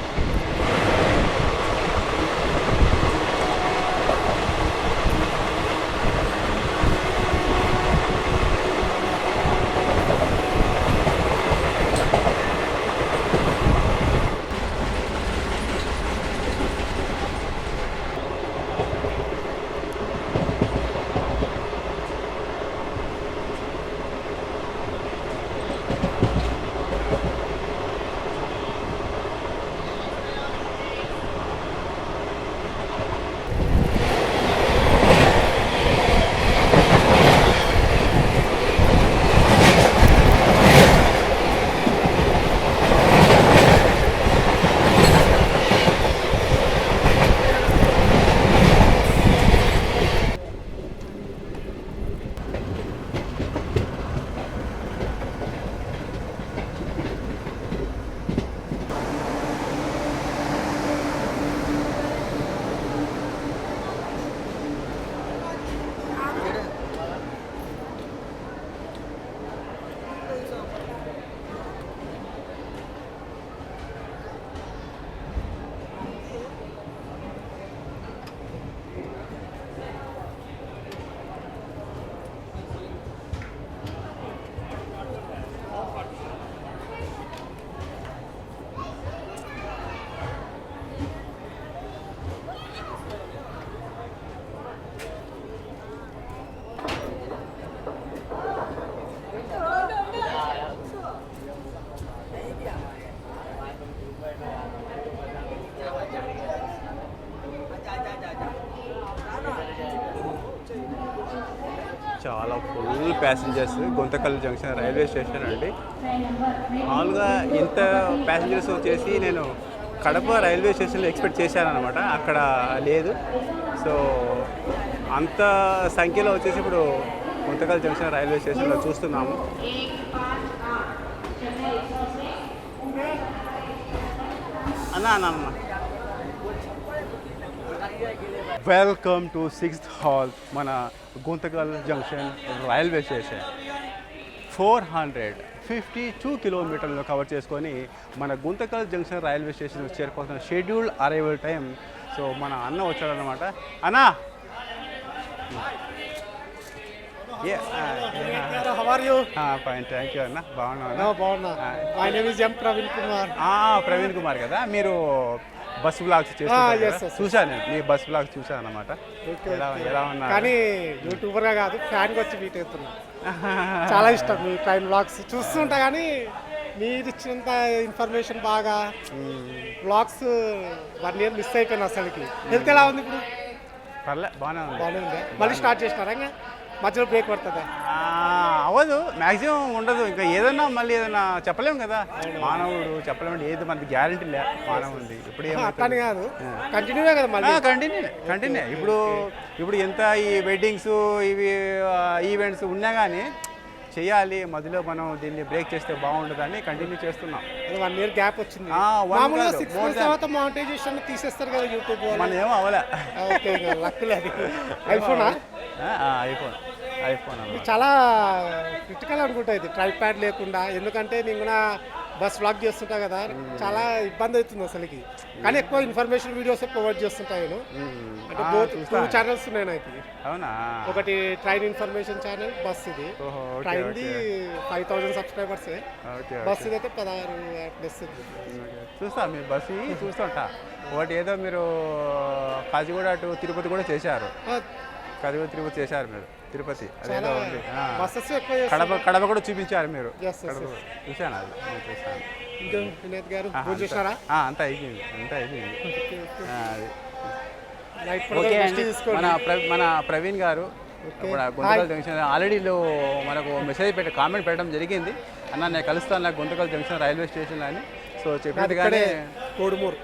చాలా full passengers Guntakal junction railway station అండి. మామూలుగా ఇంత ప్యాసింజర్స్ వచ్చేసి నేను కడప రైల్వే స్టేషన్లో ఎక్స్పెక్ట్ చేశాను అనమాట, అక్కడ లేదు. సో అంత సంఖ్యలో వచ్చేసి ఇప్పుడు గుంతకల్ జంక్షన్ రైల్వే స్టేషన్లో చూస్తున్నాము. అన్న వెల్కమ్ టు 6th హాల్ మన గుంతకల్ జంక్షన్ రైల్వే స్టేషన్. 452 కిలోమీటర్లను కవర్ చేసుకొని మన గుంతకల్ జంక్షన్ రైల్వే స్టేషన్ చేరుకోవాల్సిన షెడ్యూల్డ్ అరైవల్ టైం. సో మన అన్న వచ్చాడనమాట. అన్నా ఫైన్, థ్యాంక్ యూ అన్న. బాగున్నా. My name is M Praveen Kumar. Praveen Kumar కదా మీరు? బస్ బ్లాగ్స్ చేస్తారు, చూశాను నేను మీ బస్ బ్లాగ్స్ చూశాను అనమాట. ఎలా ఉన్నా కానీ యూట్యూబర్గా కాదు, ఫ్యాన్కి వచ్చి మీట్ అవుతున్నా. చాలా ఇష్టం మీ ట్రైన్ బ్లాగ్స్ చూస్తుంటా, కానీ మీరు ఇచ్చినంత ఇన్ఫర్మేషన్ బాగా బ్లాగ్స్ 1 year మిస్ అయిపోయినా అసలుకి. హెల్త్ ఎలా ఉంది ఇప్పుడు? పర్లే బాగానే ఉంది. మళ్ళీ స్టార్ట్ చేసినారా? ఇంకా మధ్యలో బ్రేక్ పడుతుందా? అవ్వదు, మ్యాక్సిమం ఉండదు. ఇంకా ఏదన్నా మళ్ళీ ఏదన్నా చెప్పలేము కదా, మానవుడు చెప్పలేము. ఏది మనకి గ్యారంటీ లే మానవుంది. ఇప్పుడు అట్లని కాదు, కంటిన్యూవే కదా మళ్ళీ. కంటిన్యూ. ఇప్పుడు ఎంత ఈ వెడ్డింగ్స్ ఇవి ఈవెంట్స్ ఉన్నా కానీ చేయాలి. మధ్యలో మనం దీన్ని బ్రేక్ చేస్తే బాగుంటుందని కంటిన్యూ చేస్తున్నాం. 1 year గ్యాప్ వచ్చింది. మామూలుగా 6 months తర్వాత మానిటైజేషన్ తీసేస్తారు కదా యూట్యూబ్. మనం ఏమో అవ్వలే. ఓకే, లక్కులే. అది ఐఫోనా? ఐఫోన్ చాలా క్రిటికల్ అనుకుంటా ఇది, ట్రైప్యాడ్ లేకుండా. ఎందుకంటే నేను కూడా బస్ వ్లాగ్ చేస్తుంటా కదా, చాలా ఇబ్బంది అవుతుంది అసలుకి. కానీ ఎక్కువ ఇన్ఫర్మేషన్ వీడియోస్ ప్రొవైడ్ చేస్తుంటా నేను. అంటే బోత్ 2 ఛానల్స్ ఉన్నాయి నాకు. అవునా? ఒకటి ట్రైన్ ఇన్ఫర్మేషన్ ఛానల్, బస్ ఇది. ట్రైన్ది 5000 సబ్స్క్రైబర్స్, బస్ ఇది అయితే 16+ చూస్తా. మీ బస్ చూస్తుంటా. ఒకటి ఏదో మీరు కాచిగూడ టు తిరుపతి కూడా చేశారు. కాచిగూడ తిరుపతి చేశారు మీరు. తిరుపతి అదేదో ఉంది. కడప కూడా చూపించారు మీరు. చూశాను, అది నేను చూసాను. వినోద్ గారు చూసారా? అంతా అయిపోయింది. మన ప్రవీణ్ గారు గుంతకల్ జంక్షన్ ఆల్రెడీ మనకు మెసేజ్ కామెంట్ పెట్టడం జరిగింది. అన్న నేను కలుస్తాను నాకు గుంతకల్ జంక్షన్ రైల్వే స్టేషన్ అని. సో చెప్పినట్టుగానే కోడుమూరు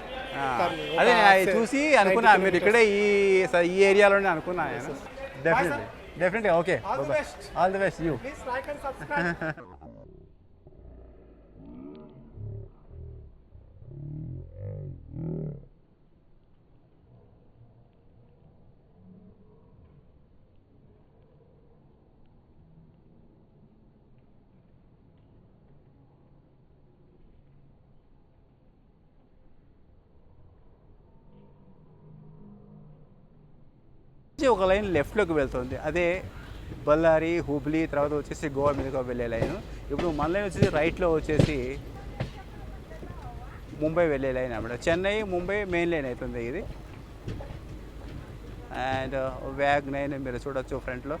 అదే చూసి అనుకున్నా మీరు ఇక్కడే ఈ ఏరియాలోనే అనుకున్నా. Definitely. Okay, all the best. You ఒక లైన్ లెఫ్ట్లోకి వెళ్తుంది. అదే బళ్ళారి, హుబ్లీ, తర్వాత వచ్చేసి గోవా మీదుగా వెళ్ళే లైన్. ఇప్పుడు మన లైన్ వచ్చేసి రైట్లో వచ్చేసి ముంబై వెళ్ళే లైన్ అన్నమాట. చెన్నై ముంబై మెయిన్ లైన్ అవుతుంది ఇది. అండ్ వ్యాగ్ 9 మీరు చూడొచ్చు ఫ్రంట్లో.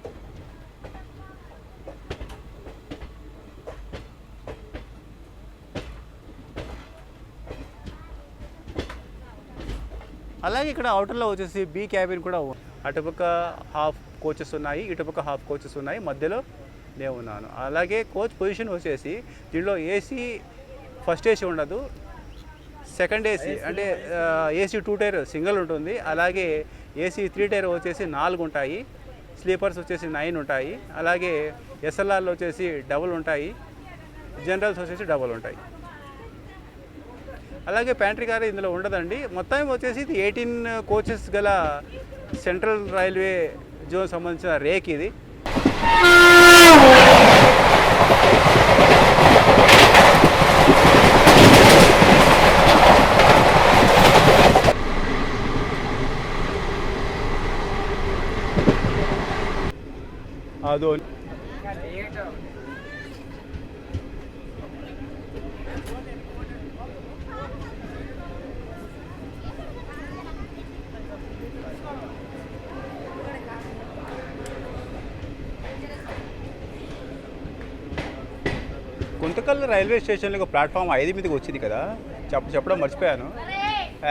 అలాగే ఇక్కడ అవుటర్లో వచ్చేసి బీ క్యాబిన్ కూడా అటుపక్క హాఫ్ కోచెస్ ఉన్నాయి, ఇటుపక్క హాఫ్ కోచెస్ ఉన్నాయి, మధ్యలో నేను ఉన్నాను. అలాగే కోచ్ పొజిషన్ వచ్చేసి దీనిలో ఏసీ ఫస్ట్ ఏసీ ఉండదు, సెకండ్ ఏసీ అంటే ఏసీ 2 టైర్ సింగిల్ ఉంటుంది. అలాగే ఏసీ 3 టైర్ వచ్చేసి 4 ఉంటాయి, స్లీపర్స్ వచ్చేసి 9 ఉంటాయి. అలాగే ఎస్ఎల్ఆర్లో వచ్చేసి డబుల్ ఉంటాయి, జనరల్స్ వచ్చేసి డబుల్ ఉంటాయి. అలాగే ప్యాంట్రీ కార్ ఇందులో ఉండదండి. మొత్తం వచ్చేసి ఇది 18 కోచెస్ గల సెంట్రల్ రైల్వే జోన్ సంబంధించిన రేక్ ఇది. అదో గుంతకల్ రైల్వే స్టేషన్లో ప్లాట్ఫామ్ 5 మీదకి వచ్చింది కదా, చెప్పడం మర్చిపోయాను.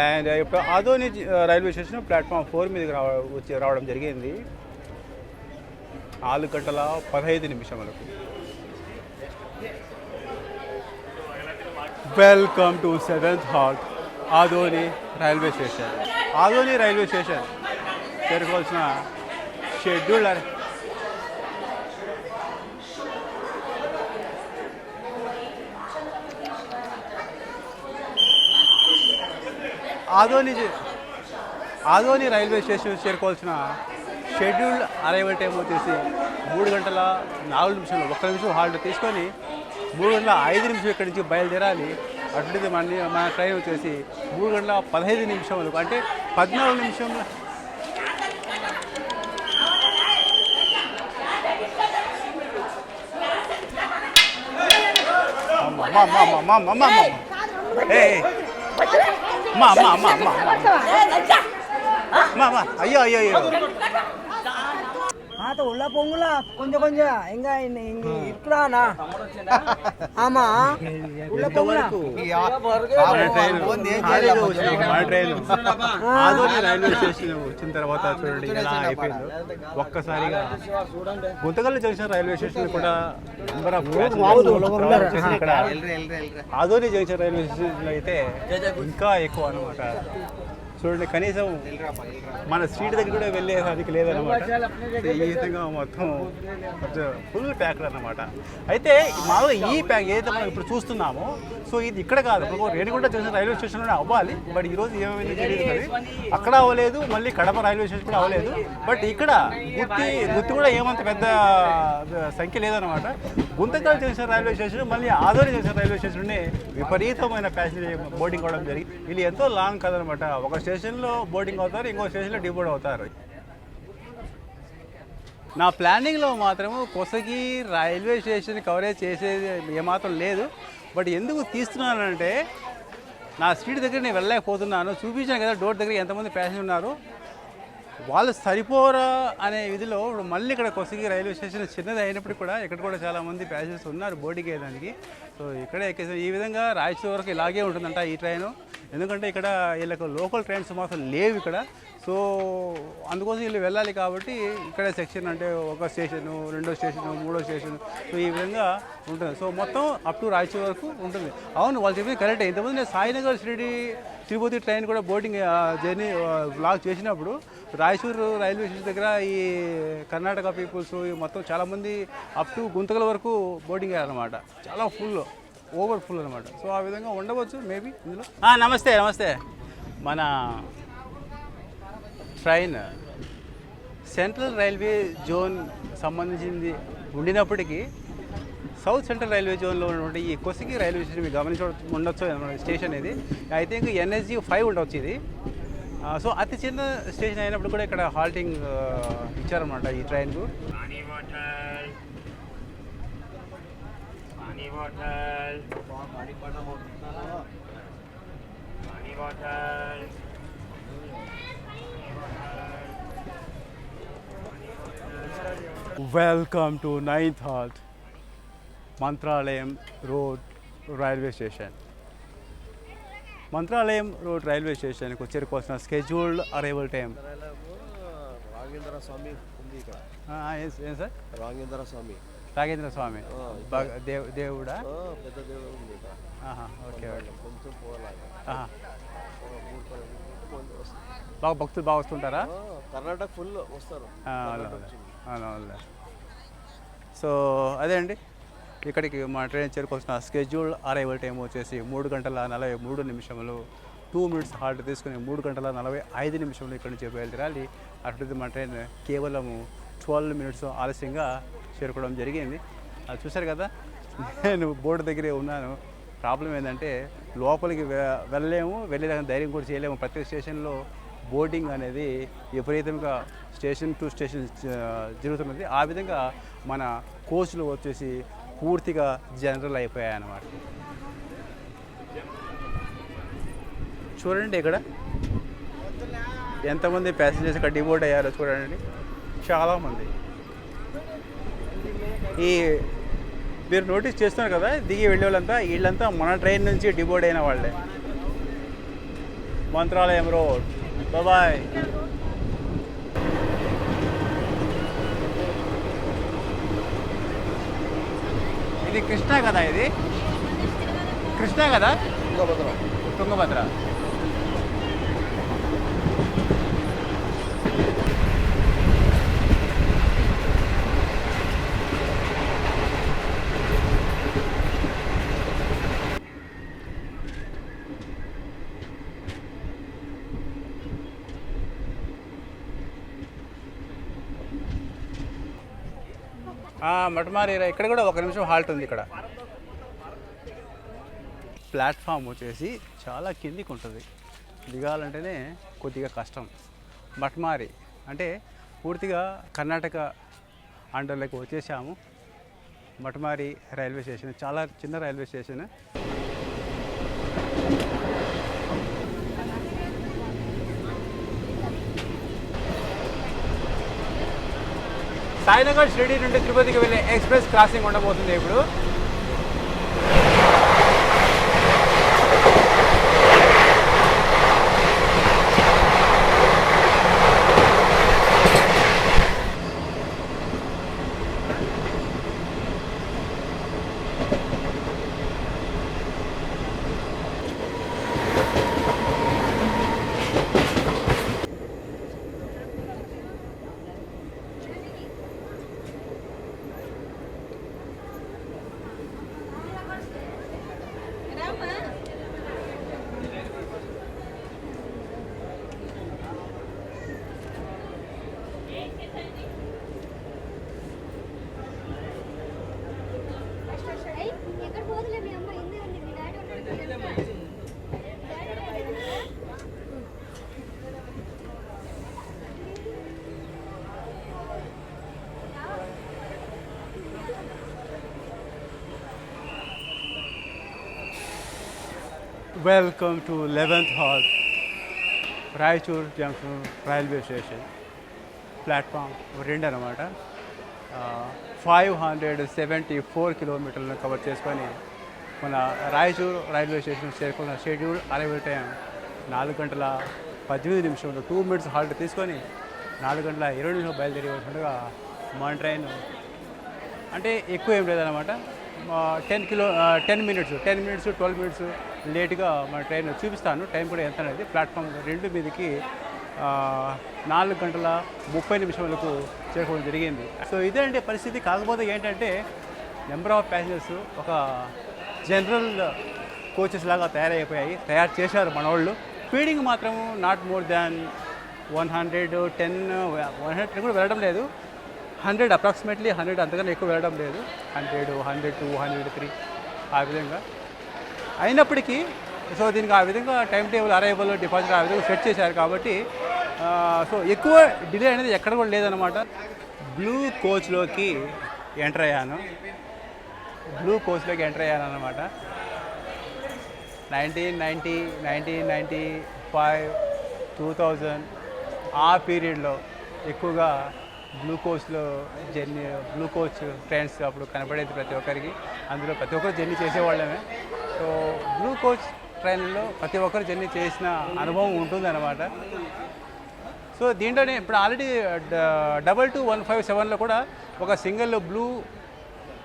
అండ్ ఇప్పుడు ఆదోని రైల్వే స్టేషన్ ప్లాట్ఫామ్ 4 మీదకి రావడం జరిగింది 4:15 welcome to 7th halt Adoni railway station. Adoni railway station చేరుకోవాల్సిన షెడ్యూల్ ఆదోని రైల్వే స్టేషన్ చేరుకోవాల్సిన షెడ్యూల్డ్ అరైవల్ టైం వచ్చేసి 3 గంటల 4 నిమిషాలు. 1 నిమిషం హాల్ట్ తీసుకొని 3 గంటల 5 నిమిషం ఇక్కడి నుంచి బయలుదేరాలి. అటువంటిది మన ట్రైన్ వచ్చేసి 3 గంటల 15 నిమిషాలు, అంటే 14 నిమిషంలో. అయ్యో అయ్యో అయ్యో உள்ள போங்களா கொஞ்சம் கொஞ்சம் எங்க இருக்குறானா ஆமா உள்ள போங்களா ఆదోని రైల్వే స్టేషన్ వచ్చిన తర్వాత చూడండి ఎలా అయిపోయిందో. ఒక్కసారిగా గుంతకల్ జంక్షన్ రైల్వే స్టేషన్ కూడా నెంబర్ ఆఫ్ ఇక్కడ ఆదోని జంక్షన్ రైల్వే స్టేషన్లో అయితే ఇంకా ఎక్కువ అనమాట. చూడండి, కనీసం మన స్ట్రీట్ దగ్గర కూడా వెళ్ళేదానికి లేదనమాట. ఈ విధంగా మొత్తం ఫుల్ ప్యాక్డ్ అనమాట. అయితే మామూలుగా ఈ ప్యాక్ ఏదైతే మనం ఇప్పుడు చూస్తున్నామో, సో ఇది ఇక్కడ కాదు, రేణిగుంట జంక్షన్ రైల్వే స్టేషన్లోనే అవ్వాలి. బట్ ఈరోజు ఏమైంది తెలియదు, కానీ అక్కడ అవ్వలేదు, మళ్ళీ కడప రైల్వే స్టేషన్ కూడా అవ్వలేదు. బట్ ఇక్కడ గుత్తి కూడా ఏమంత పెద్ద సంఖ్య లేదనమాట. గుంతకల్ జంక్షన్ రైల్వే స్టేషన్ మళ్ళీ ఆదోని జంక్షన్ రైల్వే స్టేషన్లోనే విపరీతమైన ప్యాసింజర్ బోర్డింగ్ అవ్వడం జరిగింది. ఇది ఎంతో లాంగ్ కదనమాట. ఒక స్టేషన్లో బోర్డింగ్ అవుతారు, ఇంకో స్టేషన్లో డీబోర్డ్ అవుతారు. నా ప్లానింగ్లో మాత్రము కొసగి రైల్వే స్టేషన్ కవరేజ్ చేసేది ఏమాత్రం లేదు. బట్ ఎందుకు తీస్తున్నానంటే, నా స్ట్రీట్ దగ్గర నేను వెళ్ళలేకపోతున్నాను. చూపించాను కదా డోర్ దగ్గర ఎంతమంది ప్యాసింజర్ ఉన్నారు, వాళ్ళు సరిపోరా అనే విధిలో ఇప్పుడు మళ్ళీ ఇక్కడ కొసగి రైల్వే స్టేషన్ చిన్నది అయినప్పటికీ కూడా ఇక్కడ కూడా చాలామంది ప్యాసింజర్స్ ఉన్నారు బోర్డింగ్ అయ్యేదానికి. సో ఇక్కడే ఎక్కేసాం. ఈ విధంగా రాయచూరు వరకు ఇలాగే ఉంటుందంట ఈ ట్రైను. ఎందుకంటే ఇక్కడ వీళ్ళకు లోకల్ ట్రైన్స్ మాత్రం లేవు ఇక్కడ. సో అందుకోసం వీళ్ళు వెళ్ళాలి కాబట్టి ఇక్కడే సెక్షన్, అంటే ఒక స్టేషను, రెండో స్టేషను, మూడో స్టేషన్, సో ఈ విధంగా ఉంటుంది. సో మొత్తం అప్ టు రాయచూరు వరకు ఉంటుంది. అవును, వాళ్ళు చెప్పింది కరెక్టే. ఇంతకుముందు నేను సాయినగర్ తిరుపతి ట్రైన్ కూడా బోర్డింగ్ జర్నీ బ్లాగ్ చేసినప్పుడు రాయచూరు రైల్వే స్టేషన్ దగ్గర ఈ కర్ణాటక పీపుల్స్ మొత్తం చాలామంది అప్ టు గుంతకల వరకు బోర్డింగ్ అయ్యారనమాట. చాలా ఓవర్ ఫుల్ అనమాట. సో ఆ విధంగా ఉండవచ్చు మేబీ ఇందులో. నమస్తే నమస్తే. మన ట్రైన్ సెంట్రల్ రైల్వే జోన్ సంబంధించింది ఉండినప్పటికీ సౌత్ సెంట్రల్ రైల్వే జోన్లో ఉన్నటువంటి ఈ కొసగి రైల్వే స్టేషన్ మీరు ఉండొచ్చు స్టేషన్ ఇది. ఐ థింక్ NSG 5 ఉండొచ్చు ఇది. సో అతి చిన్న స్టేషన్ అయినప్పుడు కూడా ఇక్కడ హాల్టింగ్ ఇచ్చారనమాట ఈ ట్రైన్కు. Welcome to 9th halt, Mantralayam road railway station. Mantralayam road railway స్టేషన్కి చేరుకోవాల్సిన scheduled arrival time. Raghavendra Swami ఉంది ఇక్కడ. ఏం సార్? రాఘవేంద్ర స్వామి దేవుడా? పెద్ద దేవుడు ఉంది ఇక్కడ. Okay okay. కొంచెం పోలాగా బాగా భక్తులు బాగా వస్తుంటారా? కర్ణాటక ఫుల్ వస్తారు. అవును. సో అదే అండి, ఇక్కడికి మా ట్రైన్ చేరుకోవాల్సిన స్కెడ్యూల్డ్ అరైవల్ టైం వచ్చేసి 3 గంటల 43 నిమిషములు. 2 మినిట్స్ హాల్ట్ తీసుకుని 3 గంటల 45 నిమిషంలో ఇక్కడి నుంచి బయలుదేరాలి. అటు మా ట్రైన్ కేవలము 12 మినిట్స్ ఆలస్యంగా చేరుకోవడం జరిగింది. అది చూశారు కదా, నేను బోర్డు దగ్గరే ఉన్నాను. ప్రాబ్లం ఏంటంటే లోపలికి వెళ్ళలేము, వెళ్ళేదానికి ధైర్యం కూడా చేయలేము. ప్రతి స్టేషన్లో బోర్డింగ్ అనేది విపరీతంగా స్టేషన్ టు స్టేషన్ జరుగుతున్నది. ఆ విధంగా మన కోచ్లు వచ్చేసి పూర్తిగా జనరల్ అయిపోయాయి అన్నమాట. చూడండి ఇక్కడ ఎంతమంది ప్యాసింజర్స్ ఇక్కడ డిబోర్డ్ అయ్యారో చూడండి, చాలామంది. ఈ మీరు నోటీస్ చేస్తున్నారు కదా, దిగి వెళ్ళే వాళ్ళంతా వీళ్ళంతా మన ట్రైన్ నుంచి డిబోర్డ్ అయిన వాళ్ళే. Mantralayam road, bye. ఇది కృష్ణా కదా, ఇది కృష్ణా కదా, తుంగభద్ర. మటమారి ఇక్కడ కూడా 1 నిమిషం హాల్ట్ ఉంది. ఇక్కడ ప్లాట్ఫామ్ వచ్చేసి చాలా కిందికి ఉంటుంది, దిగాలంటేనే కొద్దిగా కష్టం. మట్మారి అంటే పూర్తిగా కర్ణాటక అండర్లోకి వచ్చేసాము. మట్మారి రైల్వే స్టేషన్ చాలా చిన్న రైల్వే స్టేషన్. సాయినగర్ షిరిడి నుండి తిరుపతికి వెళ్ళే ఎక్స్ప్రెస్ క్రాసింగ్ ఉండబోతుంది ఇప్పుడు. Welcome to 11th hall, Raichur junction railway station. Platform 2 అనమాట. 574 కిలోమీటర్లను కవర్ చేసుకొని మన రాయచూర్ రైల్వే స్టేషన్ చేరుకున్న షెడ్యూల్ అరైవల్ టైం 4 గంటల 18 నిమిషంలో 2 minutes హాల్ట్ తీసుకొని 4 గంటల 20 నిమిషాలు బయలుదేరి వచ్చినట్టుగా మన ట్రైన్ అంటే ఎక్కువ ఏం లేదనమాట. 10 minutes 12 minutes లేట్గా మన ట్రైన్ చూపిస్తాను, టైం కూడా ఎంత అనేది. ప్లాట్ఫామ్ 2 మీదకి 4 గంటల 30 నిమిషాలకు చేరుకోవడం జరిగింది. సో ఇదే అంటే పరిస్థితి. కాకపోతే ఏంటంటే నెంబర్ ఆఫ్ ప్యాసింజర్స్ ఒక జనరల్ కోచెస్ లాగా తయారు చేశారు మన వాళ్ళు. స్పీడింగ్ మాత్రం నాట్ మోర్ దాన్ 110 కూడా వెళ్ళడం లేదు. 100 అప్రాక్సిమేట్లీ 100 అంతకన్నా ఎక్కువ వెళ్ళడం లేదు. 100, 102, 103 ఆ విధంగా అయినప్పటికీ సో దీనికి ఆ విధంగా టైం టేబుల్ అరైవల్ డిపాజిట్ ఆ విధంగా సెట్ చేశారు కాబట్టి సో ఎక్కువ డిలే అనేది ఎక్కడ కూడా లేదనమాట. బ్లూ కోచ్లోకి ఎంటర్ అయ్యాను అనమాట. 1990, 1995, 2000 ఆ పీరియడ్లో ఎక్కువగా బ్లూ కోచ్ ట్రైన్స్ అప్పుడు కనపడేది ప్రతి ఒక్కరికి. అందులో ప్రతి ఒక్కరు జర్నీ చేసేవాళ్ళమే. సో బ్లూ కోచ్ ట్రైన్లో ప్రతి ఒక్కరు జర్నీ చేసిన అనుభవం ఉంటుందన్నమాట. సో దీంట్లోనే ఇప్పుడు ఆల్రెడీ 22157లో కూడా ఒక సింగిల్ బ్లూ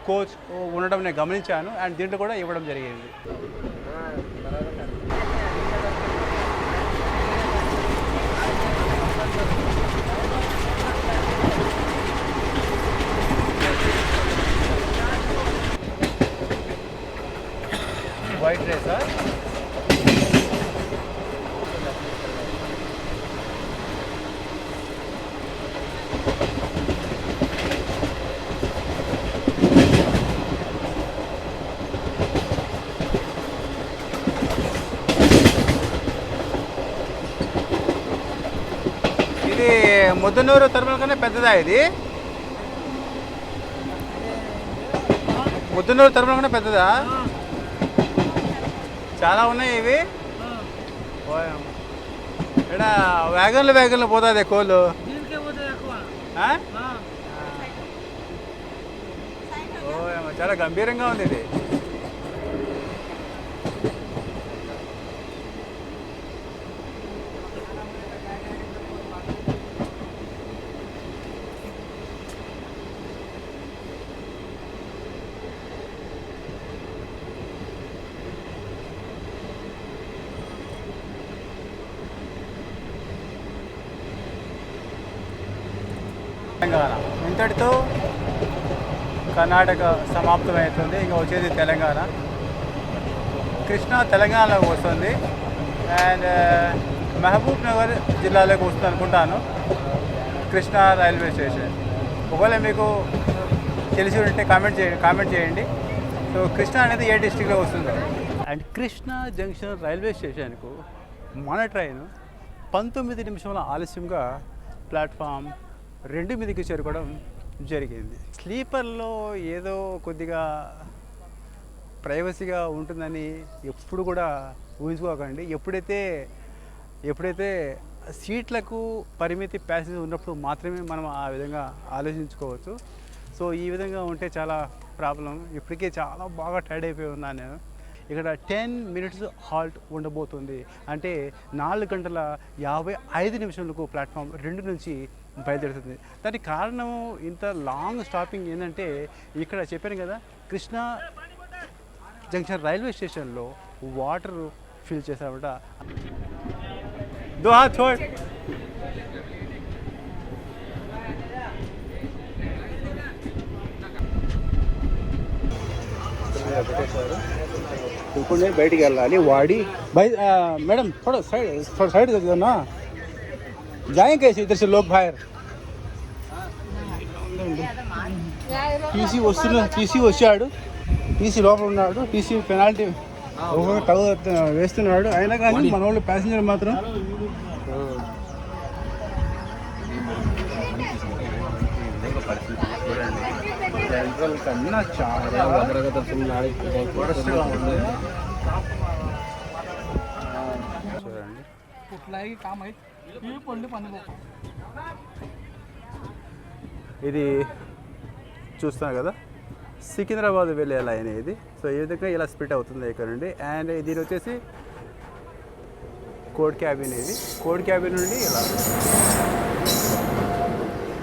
కోచ్ ఉండడం నేను గమనించాను. అండ్ దీంట్లో కూడా ఇవ్వడం జరిగింది. వైట్ రైస్ ఇది ముద్దనూరు టెర్మినల్ కన్నా పెద్దదా? ఇది ముద్దనూరు టెర్మినల్ కన్నా పెద్దదా? చాలా ఉన్నాయి ఇవి. ఇక్కడ వ్యాగన్లు పోతుంది కోళ్ళు. చాలా గంభీరంగా ఉంది ఇది. తెలంగాణ ఇంతటితో కర్ణాటక సమాప్తమవుతుంది. ఇంకా వచ్చేది తెలంగాణ. కృష్ణా తెలంగాణలోకి వస్తుంది అండ్ మహబూబ్ నగర్ జిల్లాలోకి వస్తుంది అనుకుంటాను కృష్ణా రైల్వే స్టేషన్. ఒకవేళ మీకు తెలిసి ఉంటే కామెంట్ చేయండి. సో కృష్ణా అనేది ఏ డిస్టిక్లో వస్తుందో. అండ్ కృష్ణా జంక్షన్ రైల్వే స్టేషన్కు మన ట్రైన్ 19 నిమిషాల ఆలస్యంగా ప్లాట్ఫామ్ 2 మీదకి చేరుకోవడం జరిగింది. స్లీపర్లో ఏదో కొద్దిగా ప్రైవసీగా ఉంటుందని ఎప్పుడు కూడా ఊహించుకోకండి. ఎప్పుడైతే సీట్లకు పరిమితి ప్యాసింజర్ ఉన్నప్పుడు మాత్రమే మనం ఆ విధంగా ఆలోచించుకోవచ్చు. సో ఈ విధంగా ఉంటే చాలా ప్రాబ్లం. ఇప్పటికే చాలా బాగా టైర్డ్ అయిపోయి ఉన్నాను నేను. ఇక్కడ 10 మినిట్స్ హాల్ట్ ఉండబోతుంది. అంటే 4 గంటల 55 నిమిషాలకు ప్లాట్ఫామ్ 2 నుంచి బయలుదేరుతుంది. దానికి కారణం ఇంత లాంగ్ స్టాపింగ్ ఏంటంటే, ఇక్కడ చెప్పాను కదా, కృష్ణా జంక్షన్ రైల్వే స్టేషన్లో వాటర్ ఫిల్ చేసామట. దో హాత్ ఛోడ్. ఇప్పుడు బయటికి వెళ్ళాలి. వాడి మేడం थोड़ा साइड कर दो ना, जाएं कैसे इधर से लोग बाहर. టీసీ వచ్చాడు, టీసీ లోపల ఉన్నాడు, టీసీ పెనాల్టీ వేస్తున్నాడు. అయినా కానీ మన వాళ్ళు ప్యాసింజర్ మాత్రం జనరల్ కన్నా చాలా చూడండి. ఇది చూస్తున్నా కదా, సికింద్రాబాద్ వెళ్ళే లైన్ ఇది. సో ఈ విధంగా ఇలా స్ప్లిట్ అవుతుంది ఇక్కడ నుండి. అండ్ దీని వచ్చేసి కోడ్ క్యాబిన్. ఇది కోడ్ క్యాబిన్ నుండి ఇలా.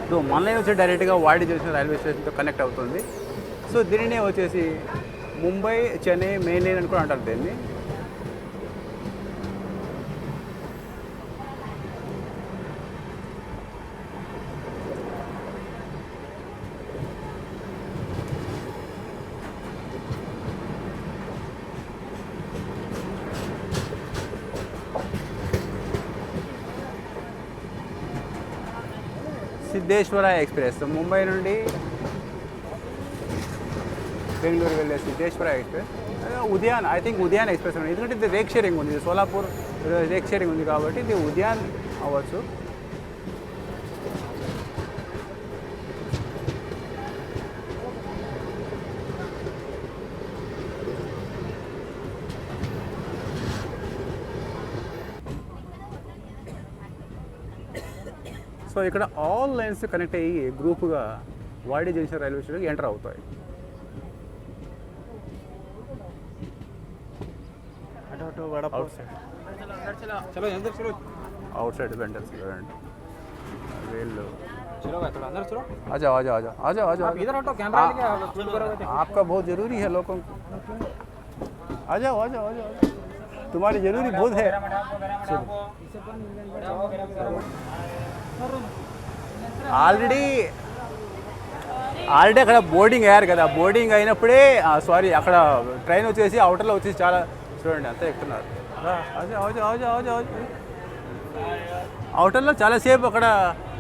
సో మన లైన్ వచ్చి డైరెక్ట్గా వాడి జంక్షన్ రైల్వే స్టేషన్తో కనెక్ట్ అవుతుంది. సో దీనినే వచ్చేసి ముంబై చెన్నై మెయిన్ లైన్ అని కూడా అంటారు దీన్ని. సిద్ధేశ్వర ఎక్స్ప్రెస్ ముంబై నుండి బెంగళూరు వెళ్ళే Siddheshwara express. Udyan, I think Udyan express ఉంది, ఎందుకంటే ఇది రేక్ షేరింగ్ ఉంది. సోలాపూర్ రేక్ షేరింగ్ ఉంది కాబట్టి ఇది ఉద్యాన్ అవ్వచ్చు. సో ఇక్కడ ఆల్ లైన్స్ కనెక్ట్ అయ్యి గ్రూప్గా వాడి జంక్షన్ రైల్వే స్టేషన్కి ఎంటర్ అవుతాయి. అవుట్ సైడ్ వెండర్స్ చూడండి వీళ్ళు. आजा आजा आजा आजा आजा इधर हटो, कैमरा लेके आपका बहुत जरूरी है लोगों को. आ जाओ आ जाओ आ जाओ, तुम्हारी जरूरी बहुत है. ఆల్రెడీ అక్కడ బోర్డింగ్ అయ్యారు కదా. బోర్డింగ్ అయినప్పుడే సారీ, అక్కడ ట్రైన్ వచ్చేసి అవుటర్లో వచ్చేసి చాలా చూడండి అంతా ఎక్కుతున్నారు. అవుటర్లో చాలాసేపు అక్కడ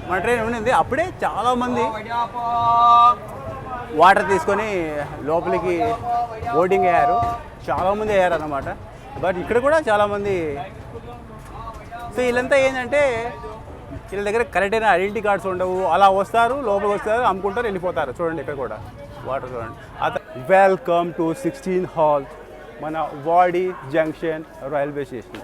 మన ట్రైన్ ఉండింది. అప్పుడే చాలామంది వాటర్ తీసుకొని లోపలికి బోర్డింగ్ అయ్యారు, చాలామంది అయ్యారు అన్నమాట. బట్ ఇక్కడ కూడా చాలామంది. సో వీళ్ళంతా ఏంటంటే వీళ్ళ దగ్గర కరెక్ట్ అయిన ఐడెంటిటీ కార్డ్స్ ఉండవు. అలా వస్తారు, లోపలికి వస్తారు, అమ్ముకుంటారు, వెళ్ళిపోతారు. చూడండి ఇక్కడ కూడా వాటర్ చూడండి. వెల్కమ్ టు 16 హాల్ మన వాడి జంక్షన్ రైల్వే స్టేషన్.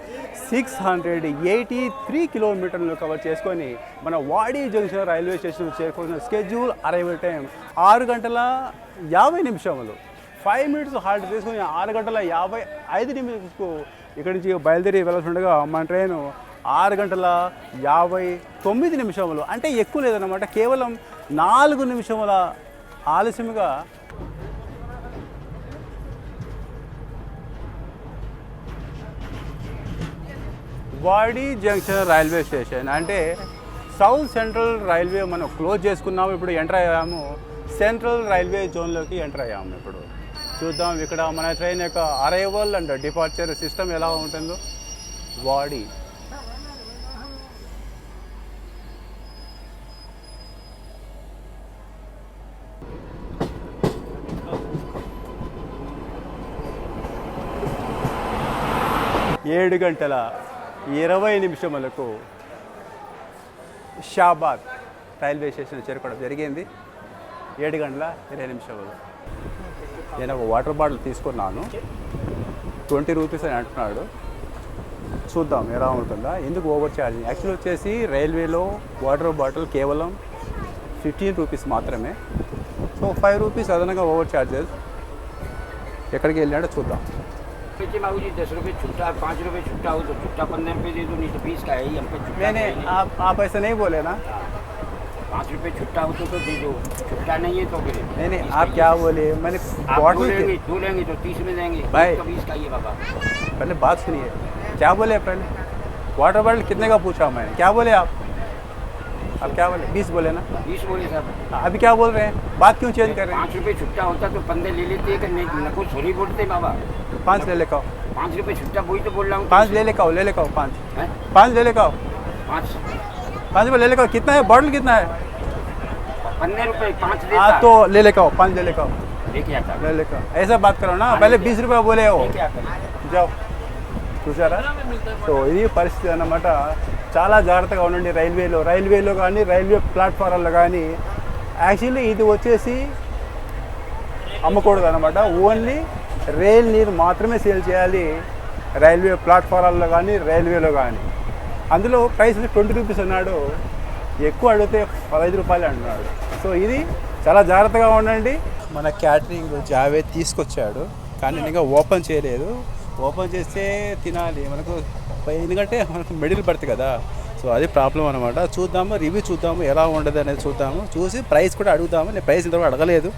683 కిలోమీటర్లు కవర్ చేసుకొని మన వాడి జంక్షన్ రైల్వే స్టేషన్ చేరుకోవాల్సిన స్కెడ్యూల్ అరైవల్ టైం 6 గంటల 50 నిమిషాలు. 5 మినిట్స్ హాల్ట్ తీసుకొని 6 గంటల 55 నిమిషాలకు ఇక్కడి నుంచి బయలుదేరి వెళ్ళాల్సి ఉండగా మన ట్రైను 6 గంటల 59 నిమిషాలు. అంటే ఎక్కువ లేదన్నమాట, కేవలం 4 నిమిషముల ఆలస్యంగా వాడి జంక్షన్ రైల్వే స్టేషన్. అంటే సౌత్ సెంట్రల్ రైల్వే మనం క్లోజ్ చేసుకున్నాము, ఇప్పుడు ఎంటర్ అయ్యాము సెంట్రల్ రైల్వే జోన్లోకి ఎంటర్ అయ్యాము. ఇప్పుడు చూద్దాం ఇక్కడ మన ట్రైన్ యొక్క అరైవల్ అండ్ డిపార్చర్ సిస్టమ్ ఎలా ఉంటుందో. వాడి 7:20 షాబాద్ రైల్వే స్టేషన్ చేరుకోవడం జరిగింది. 7:20 నేను ఒక వాటర్ బాటిల్ తీసుకున్నాను. 20 రూపీస్ అని అంటున్నాడు. చూద్దాం ఎలా ఉంటుందా. ఎందుకు ఓవర్ ఛార్జింగ్? యాక్చువల్ వచ్చేసి రైల్వేలో వాటర్ బాటిల్ కేవలం 15 రూపీస్ మాత్రమే. సో 5 రూపీస్ అదనంగా ఓవర్ ఛార్జెస్. ఎక్కడికి వెళ్ళాడో చూద్దాం. बाबू जी 10 रुपये छुट्टा, 5 रुपये छुट्टा हो तो छुट्टा 15 रुपये दे दो, नहीं तो 20 का है ही हम पे छुट्टा। मैंने आप ऐसा नहीं बोले ना. 5 रुपये छुट्टा हो तो दे दो, छुट्टा नहीं है तो फिर नहीं आप क्या बोले? मैंने बॉटल दो लेंगे तो 30 में देंगे भाई। 20 का ही है बाबा। पहले बात सुनिए, क्या बोले पहले? वाटर बॉटल कितने का पूछा मैंने, क्या बोले आप क्या बोले? 20 बोले ना. 20 बोले साहब। अभी क्या बोल रहे हैं? बात क्यों चेंज कर रहे हैं? 5 रुपये छुट्टा होता तो 15 ले लेते कि नहीं, नको थोड़ी बोलते बाबा। 5 ले लेकर आओ. 5 रुपये छुट्टा वही तो बोल रहा हूँ। 5 ले लेकर आओ, 5 हैं? 5 ले लेकर आओ. 5 रुपये ले लेकर आओ. कितना है बॉटल? कितना है? 15 रुपये 5 हाँ देता तो ले लेकर आओ. 5 ले लेकर आओ. लेके आता ले लेकर आओ. ऐसा बात करो ना. पहले 20 रुपये बोले हो. लेके आता जाओ చూసారా. సో ఇది పరిస్థితి అన్నమాట. చాలా జాగ్రత్తగా ఉండండి రైల్వేలో కానీ రైల్వే ప్లాట్ఫారాల్లో కానీ. యాక్చువల్లీ ఇది వచ్చేసి అమ్మకూడదు అనమాట. ఓన్లీ రైల్ నీరు మాత్రమే సేల్ చేయాలి రైల్వే ప్లాట్ఫారాల్లో కానీ రైల్వేలో కానీ. అందులో ప్రైస్ 20 రూపీస్ అన్నాడు. ఎక్కువ అడిగితే 15 రూపాయలు అంటున్నాడు. సో ఇది చాలా జాగ్రత్తగా ఉండండి. మన క్యాటరింగ్ జావేద్ తీసుకొచ్చాడు కానీ ఇంకా ఓపెన్ చేయలేదు. ఓపెన్ చేస్తే తినాలి మనకు, ఎందుకంటే మనకు మిడిల్ పడుతుంది కదా. సో అది ప్రాబ్లం అనమాట. చూద్దాము, రివ్యూ చూద్దాము ఎలా ఉండదు అనేది చూద్దాము. చూసి ప్రైస్ కూడా అడుగుదాము. నేను ప్రైస్ ఇంతవరకు అడగలేదు.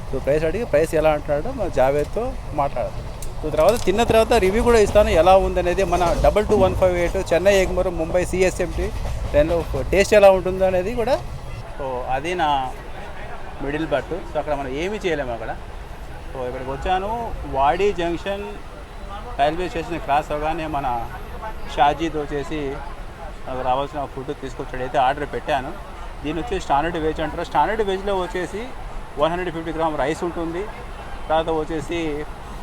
సో ప్రైస్ అడిగి ప్రైస్ ఎలా అంటున్నాడో మన జావేద్తో మాట్లాడదాం. సో తర్వాత తిన్న తర్వాత రివ్యూ కూడా ఇస్తాను ఎలా ఉందనేది. మన 22158 చెన్నై ఎగ్మోర్ ముంబై సిఎస్ఎంటీ దానిలో టేస్ట్ ఎలా ఉంటుందో అనేది కూడా. సో అది నా మిడిల్ బట్టు. సో అక్కడ మనం ఏమీ చేయలేము అక్కడ. సో ఇక్కడికి వచ్చాను. వాడి జంక్షన్ రైల్వే స్టేషన్ క్రాస్ అవగానే మన షాజీద్ వచ్చేసి నాకు రావాల్సిన ఫుడ్ తీసుకొచ్చాడు. అయితే ఆర్డర్ పెట్టాను. దీని వచ్చి స్టాండర్డ్ వెజ్ అంటారు. స్టాండర్డ్ వెజ్లో వచ్చేసి 150 గ్రామ్ రైస్ ఉంటుంది. తర్వాత వచ్చేసి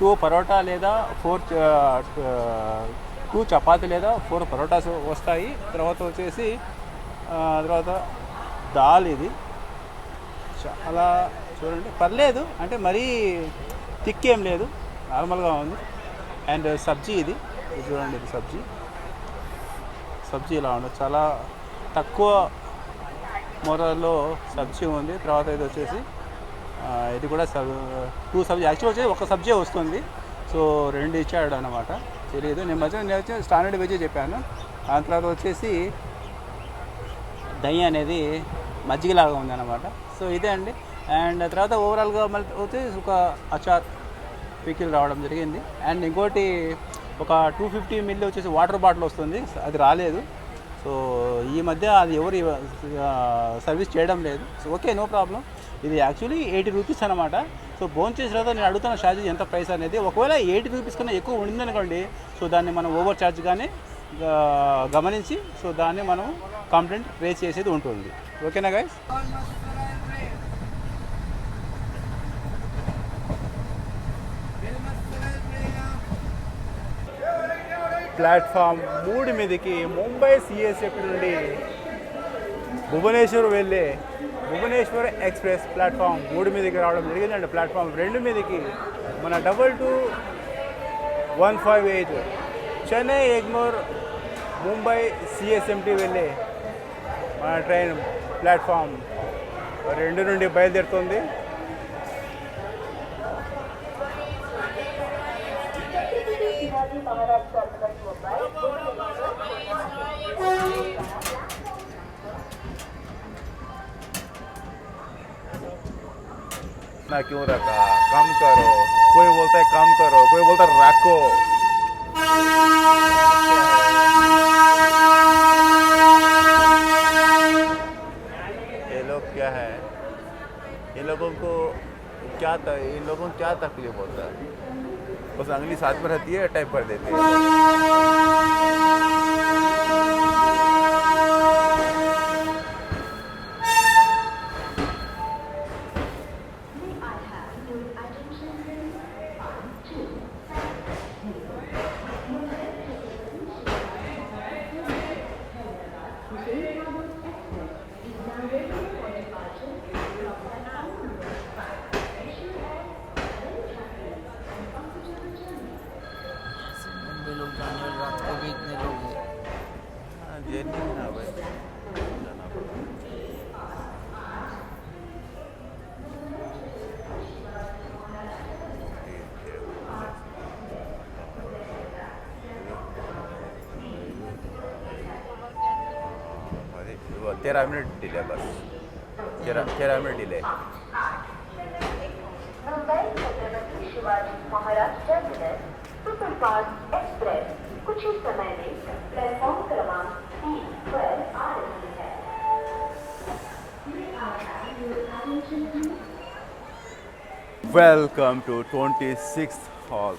2 పరోటా లేదా 2 చపాతీ లేదా 4 పరోటాస్ వస్తాయి. తర్వాత వచ్చేసి తర్వాత దాల్. ఇది చాలా చూడండి పర్లేదు, అంటే మరీ థిక్ ఏం లేదు, నార్మల్గా ఉంది. అండ్ సబ్జీ ఇది చూడండి. ఇది సబ్జీ ఇలా ఉండదు. చాలా తక్కువ మొరలో సబ్జీ ఉంది. తర్వాత ఇది వచ్చేసి ఇది కూడా 2 సబ్జీ. యాక్చువల్ వచ్చేసి ఒక సబ్జీ వస్తుంది. సో 2 ఇచ్చాడు అనమాట. తెలియదు. నేను వచ్చి స్టాండర్డ్ వెజ్ చెప్పాను. దాని తర్వాత వచ్చేసి దయ్య అనేది మజ్జిగలాగా ఉందన్నమాట. సో ఇదే అండి. అండ్ తర్వాత ఓవరాల్గా మళ్ళీ వచ్చేసి ఒక అచార్ పికిల్ రావడం జరిగింది. అండ్ ఇంకోటి ఒక 250 ml వచ్చేసి వాటర్ బాటిల్ వస్తుంది. అది రాలేదు. సో ఈ మధ్య అది ఎవరు సర్వీస్ చేయడం లేదు. So okay, no problem. ఇది యాక్చువల్లీ 80 రూపీస్ అనమాట. సో భోజనం చేసిన తర్వాత నేను అడుగుతున్న ఛార్జ్ ఎంత ప్రైస్ అనేది. ఒకవేళ 80 రూపీస్ కన్నా ఎక్కువ ఉండిందనుకోండి, సో దాన్ని మనం ఓవర్ ఛార్జ్గానే గమనించి సో దాన్ని మనం కంప్లైంట్ రేజ్ చేసేది ఉంటుంది. ఓకేనా గైస్? ప్లాట్ఫామ్ 3 మీదకి ముంబై సిఎస్ఎఫ్ నుండి భువనేశ్వర్ వెళ్ళే భువనేశ్వర్ ఎక్స్ప్రెస్ ప్లాట్ఫామ్ 3 మీదకి రావడం జరిగింది. అండ్ ప్లాట్ఫామ్ 2 మీదకి మన 22158 చెన్నై ఎగ్మోర్ ముంబై సిఎస్ఎంటీ వెళ్ళే మన ట్రైన్ ప్లాట్ఫామ్ 2 నుండి బయలుదేరుతుంది. ना क्यों रखा, काम करो. कोई बोलता है काम करो, कोई बोलता है रखो. ये लोग क्या है, इन लोगों को क्या तकलीफ होता है? बस अंगली साथ में रहती है, टाइप कर देते हैं. 13 मिनट डिले बस 13 minute delay Mumbai Chhatrapati Shivaji Maharaj terminus superfast express कुछ ही समय में प्लेटफॉर्म क्रमांक 3 पर आ रही है। Welcome to 26th Hall,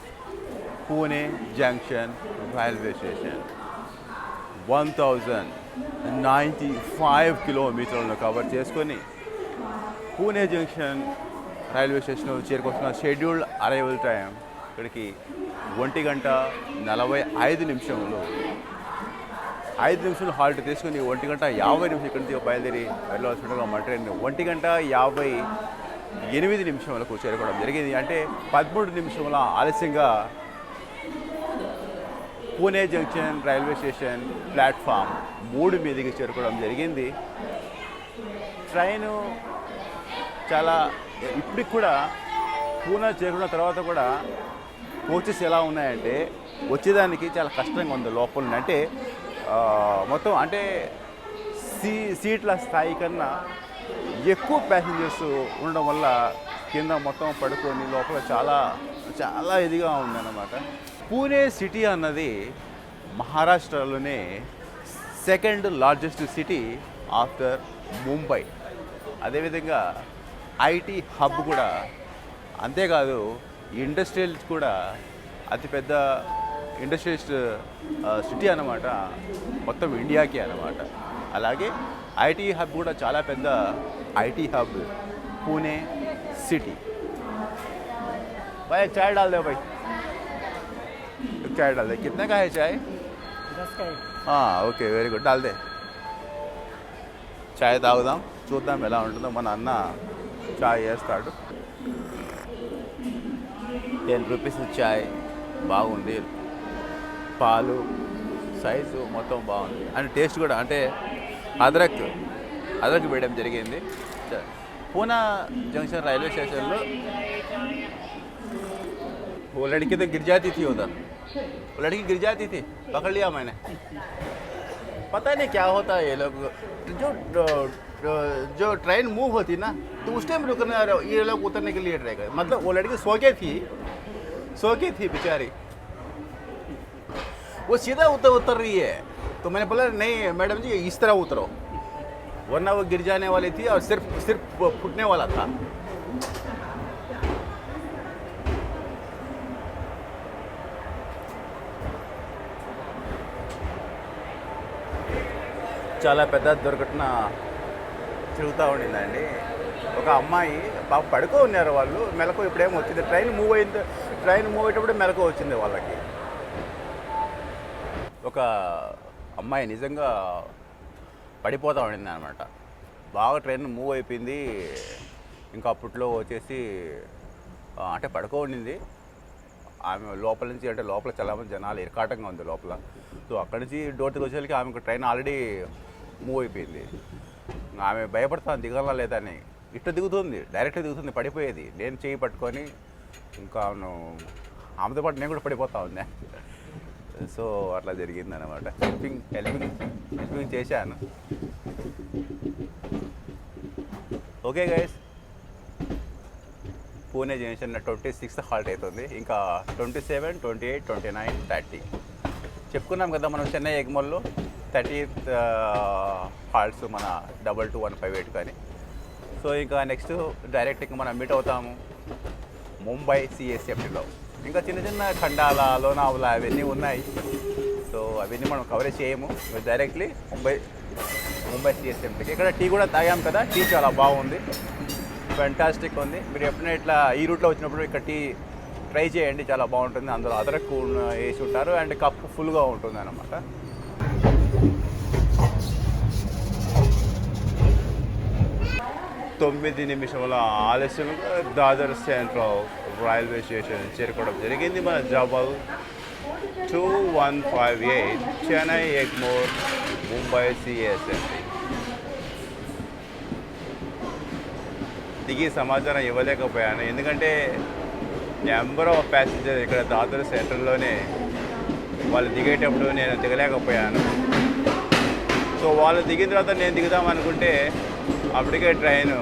Pune Junction Railway Station. 1095 కిలోమీటర్లను కవర్ చేసుకొని పూణే జంక్షన్ రైల్వే స్టేషన్ చేరుకొస్తున్న షెడ్యూల్డ్ అరైవల్ టైం ఇక్కడికి 1:45 5 నిమిషాలు హాల్ట్ తీసుకుని 1:50 ఇక్కడి నుంచి బయలుదేరి వెళ్ళవలసిన మా ట్రైన్ 1:58 చేరుకోవడం జరిగింది. అంటే 13 నిమిషాల ఆలస్యంగా Pune junction railway station platform 3 మీదకి చేరుకోవడం జరిగింది. ట్రైను చాలా ఇప్పటికి కూడా పూణే చేరుకున్న తర్వాత కూడా కోచెస్ ఎలా ఉన్నాయంటే వచ్చేదానికి చాలా కష్టంగా ఉంది లోపల. అంటే మొత్తం అంటే సీట్ల స్థాయి కన్నా ఎక్కువ ప్యాసింజర్స్ ఉండడం వల్ల కింద మొత్తం పడుకొని లోపల చాలా చాలా ఇదిగా ఉందన్నమాట. పూణే సిటీ అన్నది మహారాష్ట్రలోనే second largest city after Mumbai. అదేవిధంగా ఐటీ హబ్ కూడా, అంతేకాదు ఇండస్ట్రియల్ కూడా అతిపెద్ద ఇండస్ట్రియలిస్ట్ సిటీ అన్నమాట మొత్తం ఇండియాకి అన్నమాట. అలాగే ఐటీ హబ్ కూడా చాలా పెద్ద ఐటీ హబ్ పూణే सिटी। भाई एक चाय डाल दो भाई, एक चाय डाल दे। कितने का है चाय? 10 का है। हाँ ओके వెరీ గుడ్ डाल दे। చాయ్ తాగుదాం, చూద్దాం ఎలా ఉంటుందో. మన అన్న చాయ్ వేస్తాడు. 10 రూపీస్ చాయ్ బాగుంది. పాలు సైజు మొత్తం బాగుంది అండ్ టేస్ట్ కూడా. అంటే అదరక్ వేయడం జరిగింది. పూనా जंक्शन रेलवे स्टेशन लो वो लड़की तो गिर जाती थी उधर, वो लड़की गिर जाती थी, पकड़ लिया मैंने। पता नहीं क्या होता है ये लोग, जो ट्रेन मूव होती ना तो उस टाइम रुकने ये लोग उतरने के लिए ट्राई कर। मतलब वो लड़की सो के थी बेचारी, वो सीधा उतर रही है। तो मैंने बोला नहीं मैडम जी इस तरह उतरो, वरना वो गिर जाने वाली थी और सिर्फ फूटने वाला था। చాలా పెద్ద దుర్ఘటన తిరుగుతూ ఉండిందండి. ఒక అమ్మాయి పాప పడుకో ఉన్నారు వాళ్ళు, మెలకు ఇప్పుడేమో వచ్చింది. ట్రైన్ మూవ్ అయ్యేటప్పుడు మెలకు వచ్చింది వాళ్ళకి. ఒక అమ్మాయి నిజంగా పడిపోతూ ఉండింది అనమాట. బాగా ట్రైన్ మూవ్ అయిపోయింది. ఇంకా అప్పట్లో వచ్చేసి అంటే పడుకో ఉండింది ఆమె. లోపల నుంచి అంటే లోపల చాలామంది జనాలు ఇరకాటంగా ఉంది లోపల. సో అక్కడి నుంచి డోర్కి వచ్చేసరికి ఆమెకు ట్రైన్ ఆల్రెడీ మూవ్ అయిపోయింది. ఆమె భయపడుతుంది దిగాలా లేదా అని. ఇట్లా దిగుతుంది, డైరెక్ట్గా దిగుతుంది, పడిపోయేది. నేను చేయి పట్టుకొని ఇంకా ఆమెతో పాటు నేను కూడా పడిపోతా ఉన్నా. సో అట్లా జరిగింది అనమాట. హెల్పింగ్ చేశాను. Okay guys, Pune junction 26th halt అవుతుంది. ఇంకా 27, 28, 29, 30 చెప్పుకున్నాం కదా మనం. చెన్నై ఎగ్మోల్లో 30th హాల్ట్స్ మన 22158 కానీ. సో ఇంకా నెక్స్ట్ డైరెక్ట్ ఇంకా మనం మీట్ అవుతాము ముంబై సిఎస్ఎంటీలో. ఇంకా చిన్న చిన్న ఖండాల, లోనావలా అవన్నీ ఉన్నాయి. సో అవన్నీ మనం కవరేజ్ చేయము. డైరెక్ట్లీ ముంబై సిఎస్ఎంటీకి. ఇక్కడ టీ కూడా తాగాం కదా, టీ చాలా బాగుంది, ఫ్యాంటాస్టిక్ ఉంది. మీరు ఎప్పుడైనా ఇట్లా ఈ రూట్లో వచ్చినప్పుడు ఇక్కడ టీ ట్రై చేయండి, చాలా బాగుంటుంది. అందులో అదరకు వేసి ఉంటారు అండ్ కప్పు ఫుల్గా ఉంటుంది అన్నమాట. తొమ్మిది నిమిషముల ఆలస్యంగా దాదర్ సెంట్రల్ రైల్వే స్టేషన్ చేరుకోవడం జరిగింది. మన జబల్ 2158 చెన్నై ఎగ్మోర్ ముంబై సిఎస్ఎంటీ. దిగి సమాచారం ఇవ్వలేకపోయాను ఎందుకంటే నెంబర్ ఆఫ్ ప్యాసింజర్ ఇక్కడ దాదర్ సెంటర్లోనే వాళ్ళు దిగేటప్పుడు నేను దిగలేకపోయాను. సో వాళ్ళు దిగిన తర్వాత నేను దిగుదాం అనుకుంటే అప్పటికే ట్రైను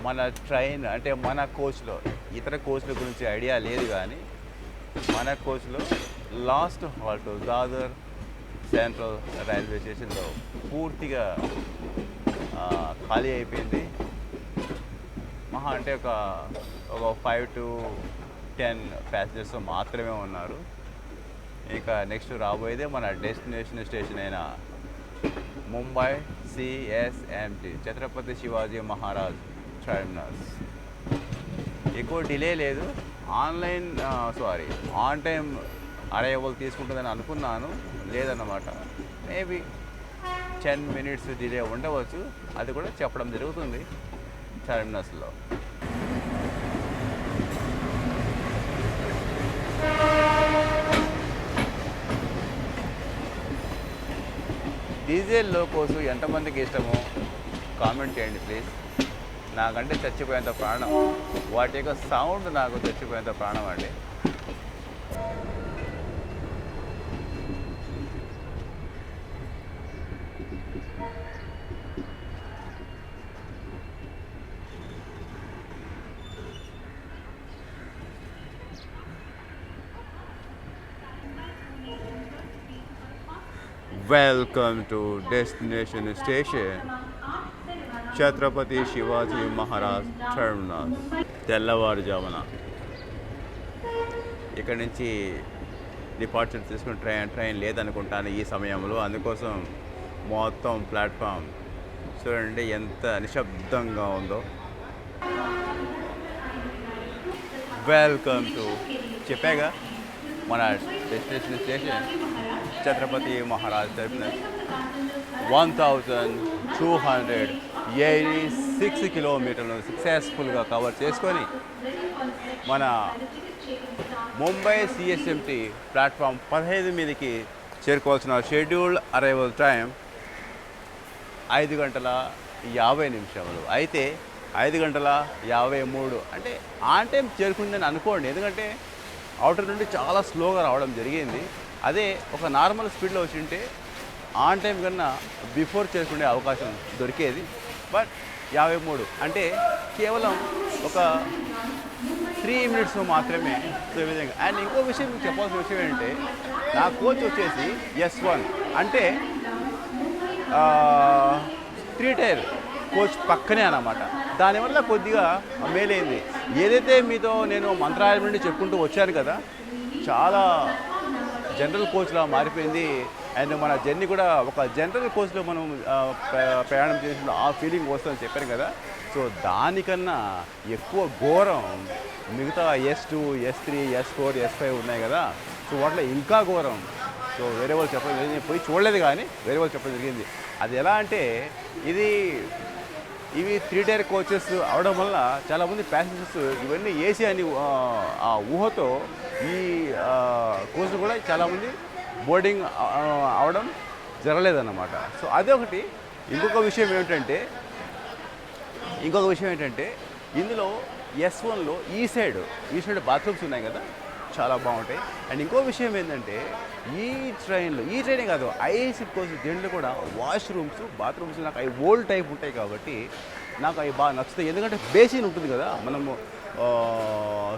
మన ట్రైన్ అంటే మన కోచ్లో ఇతర కోచ్ల గురించి ఐడియా లేదు కానీ మన కోచ్లో last halt Dadar central railway స్టేషన్లో పూర్తిగా ఖాళీ అయిపోయింది. మహా అంటే ఒక 5 to 10 ప్యాసింజర్స్ మాత్రమే ఉన్నారు. ఇక నెక్స్ట్ రాబోయేదే మన డెస్టినేషన్ స్టేషన్ అయిన ముంబై CSMT ఛత్రపతి శివాజీ మహారాజ్ టర్మినస్. ఎక్కువ డిలే లేదు, ఆన్ టైం అరైవల్ తీసుకుంటుందని అనుకున్నాను, లేదన్నమాట. మేబీ 10 minutes డిలే ఉండవచ్చు, అది కూడా చెప్పడం జరుగుతుంది టర్మినస్లో. డీజిల్ లోకోస్ ఎంతమందికి ఇష్టమో కామెంట్ చేయండి ప్లీజ్. నాకంటే చచ్చిపోయేంత ప్రాణం, వాటి యొక్క సౌండ్ నాకు చచ్చిపోయేంత ప్రాణం అండి. Welcome to destination station Chhatrapati Shivaji Maharaj terminus. తెల్లవారుజామున ఇక్కడి నుంచి డిపార్చర్ తీసుకుని ట్రైన్ లేదనుకుంటాను ఈ సమయంలో, అందుకోసం మొత్తం ప్లాట్ఫామ్ చూడండి ఎంత నిశ్శబ్దంగా ఉందో. వెల్కమ్ టు చెప్పాగా మన destination station Chhatrapati Maharaj terminus. 1286 కిలోమీటర్లను సక్సెస్ఫుల్గా కవర్ చేసుకొని మన ముంబై CSMT ప్లాట్ఫామ్ 15 మీదకి చేరుకోవాల్సిన షెడ్యూల్డ్ అరైవల్ టైం 5:50 అయితే 5:53 అంటే ఆన్ టైం చేరుకుందని అనుకోండి. ఎందుకంటే అవుటర్ నుండి చాలా స్లోగా రావడం జరిగింది. అదే ఒక నార్మల్ స్పీడ్లో వచ్చి ఉంటే ఆన్ టైం కన్నా బిఫోర్ చేసుకునే అవకాశం దొరికేది. బట్ 53 అంటే కేవలం ఒక 3 minutes మాత్రమే. సో ఈ విధంగా. అండ్ ఇంకో విషయం మీకు చెప్పాల్సిన విషయం ఏంటంటే నా కోచ్ వచ్చేసి S1 అంటే 3 tier కోచ్ పక్కనే అన్నమాట. దానివల్ల కొద్దిగా మేలైంది. ఏదైతే మీతో నేను మంత్రాలయం నుండి చెప్పుకుంటూ వచ్చాను కదా, చాలా జనరల్ కోచ్లా మారిపోయింది అండ్ మన జర్నీ కూడా ఒక జనరల్ కోచ్లో మనం ప్రయాణం చేసిన ఆ ఫీలింగ్ వస్తుందని చెప్పాను కదా. సో దానికన్నా ఎక్కువ ఘోరం మిగతా S2, S3, S4, S5 ఉన్నాయి కదా. సో వాటిలో ఇంకా ఘోరం. సో వేరే వాళ్ళు చెప్పడం జరిగింది, పోయి చూడలేదు కానీ వేరే వాళ్ళు చెప్పడం జరిగింది. అది ఎలా అంటే ఇవి 3 టైర్ కోచెస్ అవడం వల్ల చాలామంది ప్యాసింజర్స్ ఇవన్నీ ఏసీ అని ఆ ఊహతో ఈ కోచ్లు కూడా చాలామంది బోర్డింగ్ అవడం జరగలేదన్నమాట. సో అదొకటి. ఇంకొక విషయం ఏంటంటే ఇందులో S1లో ఈ సైడ్ బాత్రూమ్స్ ఉన్నాయి కదా, చాలా బాగుంటాయి. అండ్ ఇంకో విషయం ఏంటంటే ఈ ట్రైనే కాదు, ఐఏసీ కోచ్ దీంట్లో కూడా వాష్రూమ్స్, బాత్రూమ్స్ నాకు అవి ఓల్డ్ టైప్ ఉంటాయి కాబట్టి నాకు అవి బాగా నచ్చుతాయి. ఎందుకంటే బేసిన్ ఉంటుంది కదా, మనము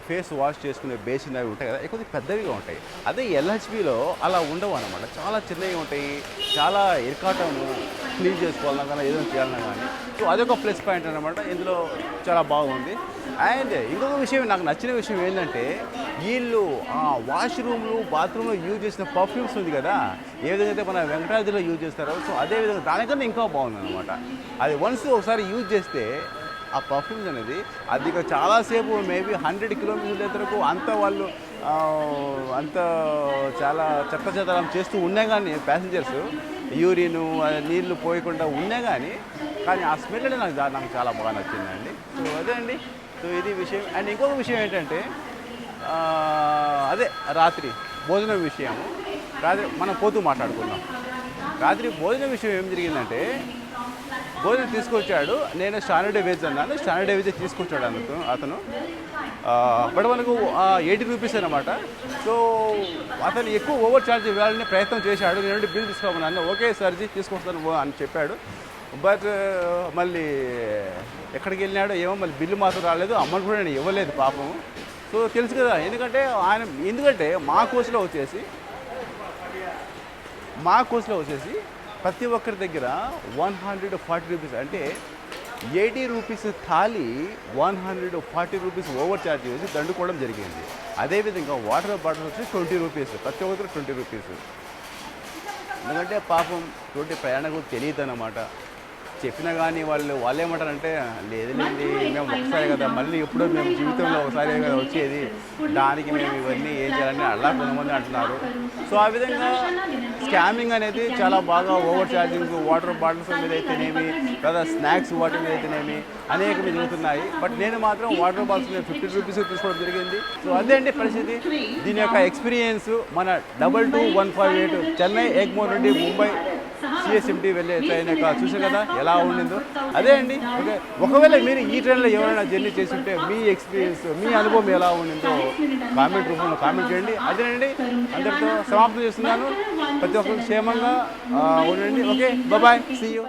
ఫేస్ వాష్ చేసుకునే బేసిన్ అవి ఉంటాయి కదా, ఎక్కువ పెద్దవిగా ఉంటాయి. అదే LHBలో అలా ఉండవు అన్నమాట, చాలా చిన్నవి ఉంటాయి. చాలా ఇరకాటము, క్లీన్ చేసుకోవాలన్నా కానీ ఏదైనా చేయాలన్నా కానీ. సో అదొక ప్లస్ పాయింట్ అన్నమాట, ఇందులో చాలా బాగుంది. అండ్ ఇంకొక విషయం, నాకు నచ్చిన విషయం ఏంటంటే వీళ్ళు ఆ వాష్రూమ్లు, బాత్రూంలో యూజ్ చేసిన పర్ఫ్యూమ్స్ ఉంది కదా, ఏ విధంగా అయితే మన వెంకటాద్రిలో యూజ్ చేస్తారో, సో అదేవిధంగా దానికన్నా ఇంకా బాగుంది అనమాట. అది వన్స్ ఒకసారి యూజ్ చేస్తే ఆ పర్ఫ్యూమ్స్ అనేది అది చాలాసేపు మేబీ 100 కిలోమీటర్ల వరకు వాళ్ళు అంత చాలా చెత్తం చేస్తూ ఉన్నా కానీ ప్యాసింజర్స్ యూరిన్ నీళ్లు పోయకుండా ఉన్నా కానీ ఆ స్మెల్ అనేది నాకు చాలా బాగా నచ్చిందండి. సో అదే అండి. సో ఇది విషయం. అండ్ ఇంకొక విషయం ఏంటంటే అదే రాత్రి భోజనం విషయం. రాత్రి మనం పోతూ మాట్లాడుకున్నాం. రాత్రి భోజనం విషయం ఏం జరిగిందంటే, భోజనం తీసుకొచ్చాడు, నేను స్టాండర్డ్ వెజ్ అన్నాను, స్టాండర్డ్ వెజ్ తీసుకొచ్చాడు అతను. బట్ మనకు 80 రూపీస్ అన్నమాట. సో అతను ఎక్కువ ఓవర్ ఛార్జ్ ఇవ్వాలని ప్రయత్నం చేశాడు. నేను బిల్ తీసుకోమన్నాను, ఓకే సార్జీ తీసుకొస్తాను అని చెప్పాడు. బట్ మళ్ళీ ఎక్కడికి వెళ్ళినాడో ఏమో, మళ్ళీ బిల్లు మాత్రం రాలేదు, అమౌంట్ కూడా నేను ఇవ్వలేదు పాపం. సో తెలుసు కదా, ఎందుకంటే మా కోచ్లో వచ్చేసి ప్రతి ఒక్కరి దగ్గర 140 రూపీస్, అంటే 80 rupees thali 140 rupees over charge చేసి దండుకోవడం జరిగింది. అదేవిధంగా వాటర్ బాటిల్ వచ్చి 20 రూపీస్, ప్రతి ఒక్కరికి 20 రూపీస్. ఎందుకంటే పాపం తోటి ప్రయాణకు తెలియదు అన్నమాట. చెప్పినా కానీ వాళ్ళు ఏమంటారంటే, లేదులేండి మేము ఒకసారి కదా, మళ్ళీ ఎప్పుడో మేము జీవితంలో ఒకసారి కదా వచ్చేది, దానికి మేము ఇవన్నీ ఏం చేయాలని అలా కొంతమంది అంటున్నారు. సో ఆ విధంగా స్కామింగ్ అనేది చాలా బాగా ఓవర్ ఛార్జింగ్, వాటర్ బాటిల్స్ మీద అయితేనేమి, లేదా స్నాక్స్ వాటి మీద అయితేనేమి అనేకవి జరుగుతున్నాయి. బట్ నేను మాత్రం వాటర్ బాటిల్స్ మీద 50 రూపీస్ తీసుకోవడం జరిగింది. సో అదే అండి పరిస్థితి. దీని యొక్క ఎక్స్పీరియన్స్ మన 22158 చెన్నై ఎగ్మోర్ నుండి ముంబై CSMT వెళ్ళే ట్రైన్ యొక్క చూసారు కదా ఎలా ఉండిందో. అదే అండి. ఓకే, ఒకవేళ మీరు ఈ ట్రైన్లో ఎవరైనా జర్నీ చేసి ఉంటే మీ ఎక్స్పీరియన్స్, మీ అనుభవం ఎలా ఉండిందో కామెంట్ రూపంలో కామెంట్ చేయండి. అదేనండి, అందరితో సమాప్తం చేస్తున్నాను. ప్రతి ఒక్కరు క్షేమంగా ఉండండి. Okay, bye, see you.